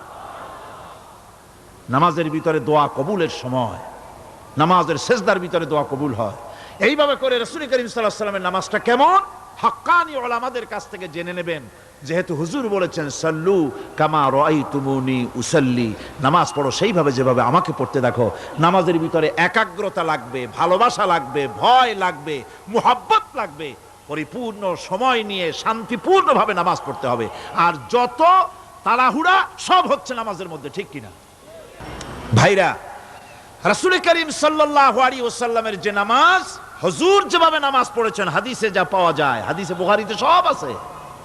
Speaker 1: নামাজের ভিতরে দোয়া কবুলের সময়, নামাজের সেজদার ভিতরে দোয়া কবুল হয়। এইভাবে করে রাসূল করিম সাল্লাল্লাহু আলাইহি ওয়াসাল্লামের নামাজটা কেমন হাক্কানি উলামাদের কাছ থেকে জেনে নেবেন। যেহেতু হুজুর বলেছেন সাল্লু কামা রাআইতুমুনি উসাল্লি, নামাজ পড়ো সেইভাবে যেভাবে আমাকে পড়তে দেখো। নামাজের ভিতরে একাগ্রতা লাগবে, ভালোবাসা লাগবে, ভয় লাগবে, মুহাব্বত লাগবে। পরিপূর্ণ সময় নিয়ে শান্তিপূর্ণভাবে নামাজ পড়তে হবে। আর যত তাড়াহুড়া সব হচ্ছে নামাজের মধ্যে, ঠিক কিনা ভাইরা? রাসূল করিম সাল্লাল্লাহু আলাইহি ওয়াসাল্লামের যে নামাজ, হুজুর যেভাবে নামাজ পড়েছেন, হাদিসে যা পাওয়া যায়, হাদিসে বুখারীতে সব আছে,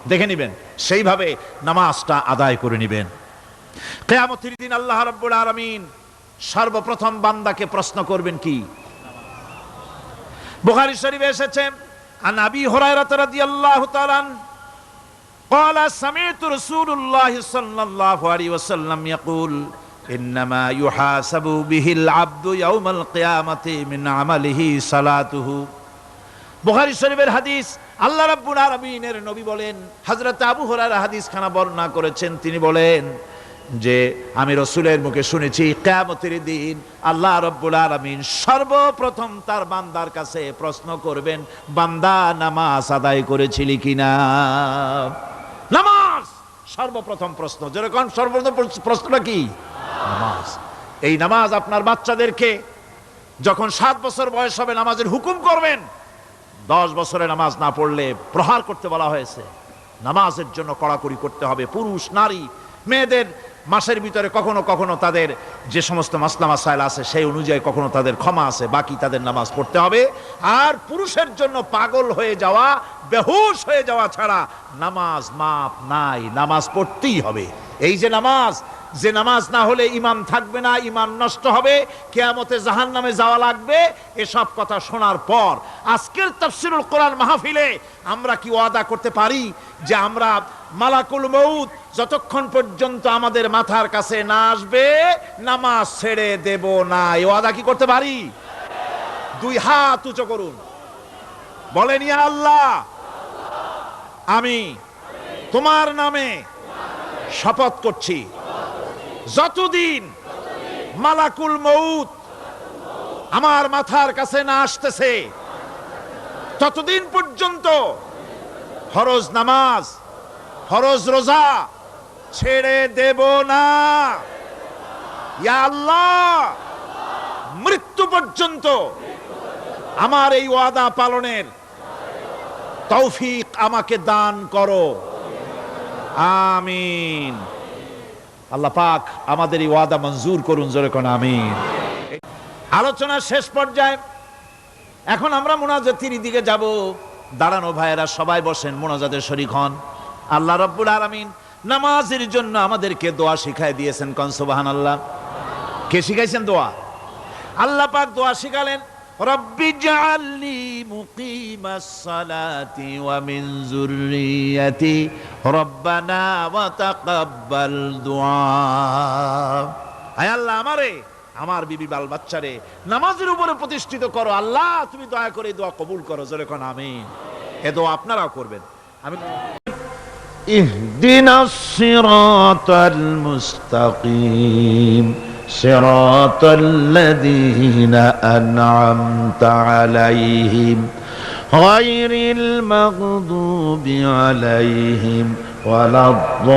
Speaker 1: দেখে নেবেন, সেইভাবে নামাজটা আদায় করে নেবেন। কিয়ামতের দিন আল্লাহ রাব্বুল আলামিন সর্বপ্রথম বান্দাকে প্রশ্ন করবেন কি? বুখারী শরীফে এসেছে, আন আবি হুরায়রা রাদিয়াল্লাহু তাআলা قال سمعت رسول الله صلى الله عليه وسلم يقول إنما يحاسب به العبد يوم القيامة من عمله صلاته। বুখারী শরীফের হাদিস। আল্লাহ রাব্বুল আলামিনের নবী বলেন, হযরত আবু হুরায়রা হাদিসখানা বর্ণনা করেছেন, তিনি বলেন যে আমি রাসূলের মুখে শুনেছি কিয়ামতের দিন আল্লাহ রাব্বুল আলামিন সর্বপ্রথম তার বান্দার কাছে প্রশ্ন করবেন, বান্দা নামাজ আদায় করেছিলি কিনা? নামাজ সর্বপ্রথম প্রশ্ন, যেরকম সর্বপ্রথম প্রশ্নটা কি? নামাজ। এই নামাজ আপনার বাচ্চাদেরকে যখন 7 বছর বয়স হবে নামাজের হুকুম করবেন, 10 বছরে নামাজ না পড়লে প্রহার করতে বলা হয়েছে। নামাজের জন্য কড়াকড়ি করতে হবে। পুরুষ নারী মেয়েদের মাসের ভিতরে কখনো কখনো তাদের যে সমস্ত মাসলা মাসাইল আছে সেই অনুযায়ী কখনো তাদের ক্ষমা আছে, বাকি তাদের নামাজ পড়তে হবে। আর পুরুষের জন্য পাগল হয়ে যাওয়া, বেহুশ হয়ে যাওয়া ছাড়া নামাজ মাপ নাই, নামাজ পড়তেই হবে। এই যে নামাজ না হলে ঈমান থাকবে না, ঈমান নষ্ট হবে, কিয়ামতে জাহান্নামে যাওয়া লাগবে, এসব কথা শোনার পর আজকের তাফসীরুল কোরআন মাহফিলে আমরা কি ওয়াদা করতে পারি যে আমরা মালাকুল মউত যতক্ষণ পর্যন্ত আমাদের মাথার কাছে না আসবে নামাজ ছেড়ে দেব না? এই ওয়াদা কি করতে পারি? 2 হাত উঁচু করুন, বলেন ইয়া আল্লাহ, আমি তোমার নামে শপথ করছি, যতদিন মালাকুল মউত আমার মাথার কাছে না আসতেছে ততদিন পর্যন্ত ফরজ নামাজ, ফরজ রোজা ছেড়ে দেব না। ইয়া আল্লাহ, মৃত্যু পর্যন্ত আমার এই ওয়াদা পালনের তৌফিক আমাকে দান করো, আমিন। আল্লাহ পাক আমাদের এই ওয়াদা মঞ্জুর করুন, জোরে কোন আমিন। আলোচনার শেষ পর্যায়ে এখন আমরা মুনাজাতের দিকে যাব। দাঁড়ানো ভাইয়েরা সবাই বসেন, মুনাজাতের শরীক হন। আল্লাহ রাব্বুল আলামিন নামাজের জন্য আমাদেরকে দোয়া শিখায় দিয়েছেন, কোন সুবহানাল্লাহ। কে শিখাইছেন দোয়া? আল্লাহ পাক দোয়া শিখালেন, রব্বি জাআলনি মুকিমাস সালাতি ওয়া মিন যুররিয়াতি রব্বানা ওয়া তাকাব্বাল দুআ। আয় আল্লাহ, আমারে, আমার বিবি বাল বাচ্চারে নামাজের উপরে প্রতিষ্ঠিত করো। আল্লাহ, তুমি দয়া করে দোয়া কবুল করো, জোরে কোন আমিন। এ দোয়া আপনারাও করবেন। আমি ইহদিনাস সিরাতাল মুস্তাকিম সিরাতাল্লাযীনা আন'আমতা আলাইহিম গায়রিল মাগদুবি আলাইহিম ওয়ালাদ-দাল্লিন।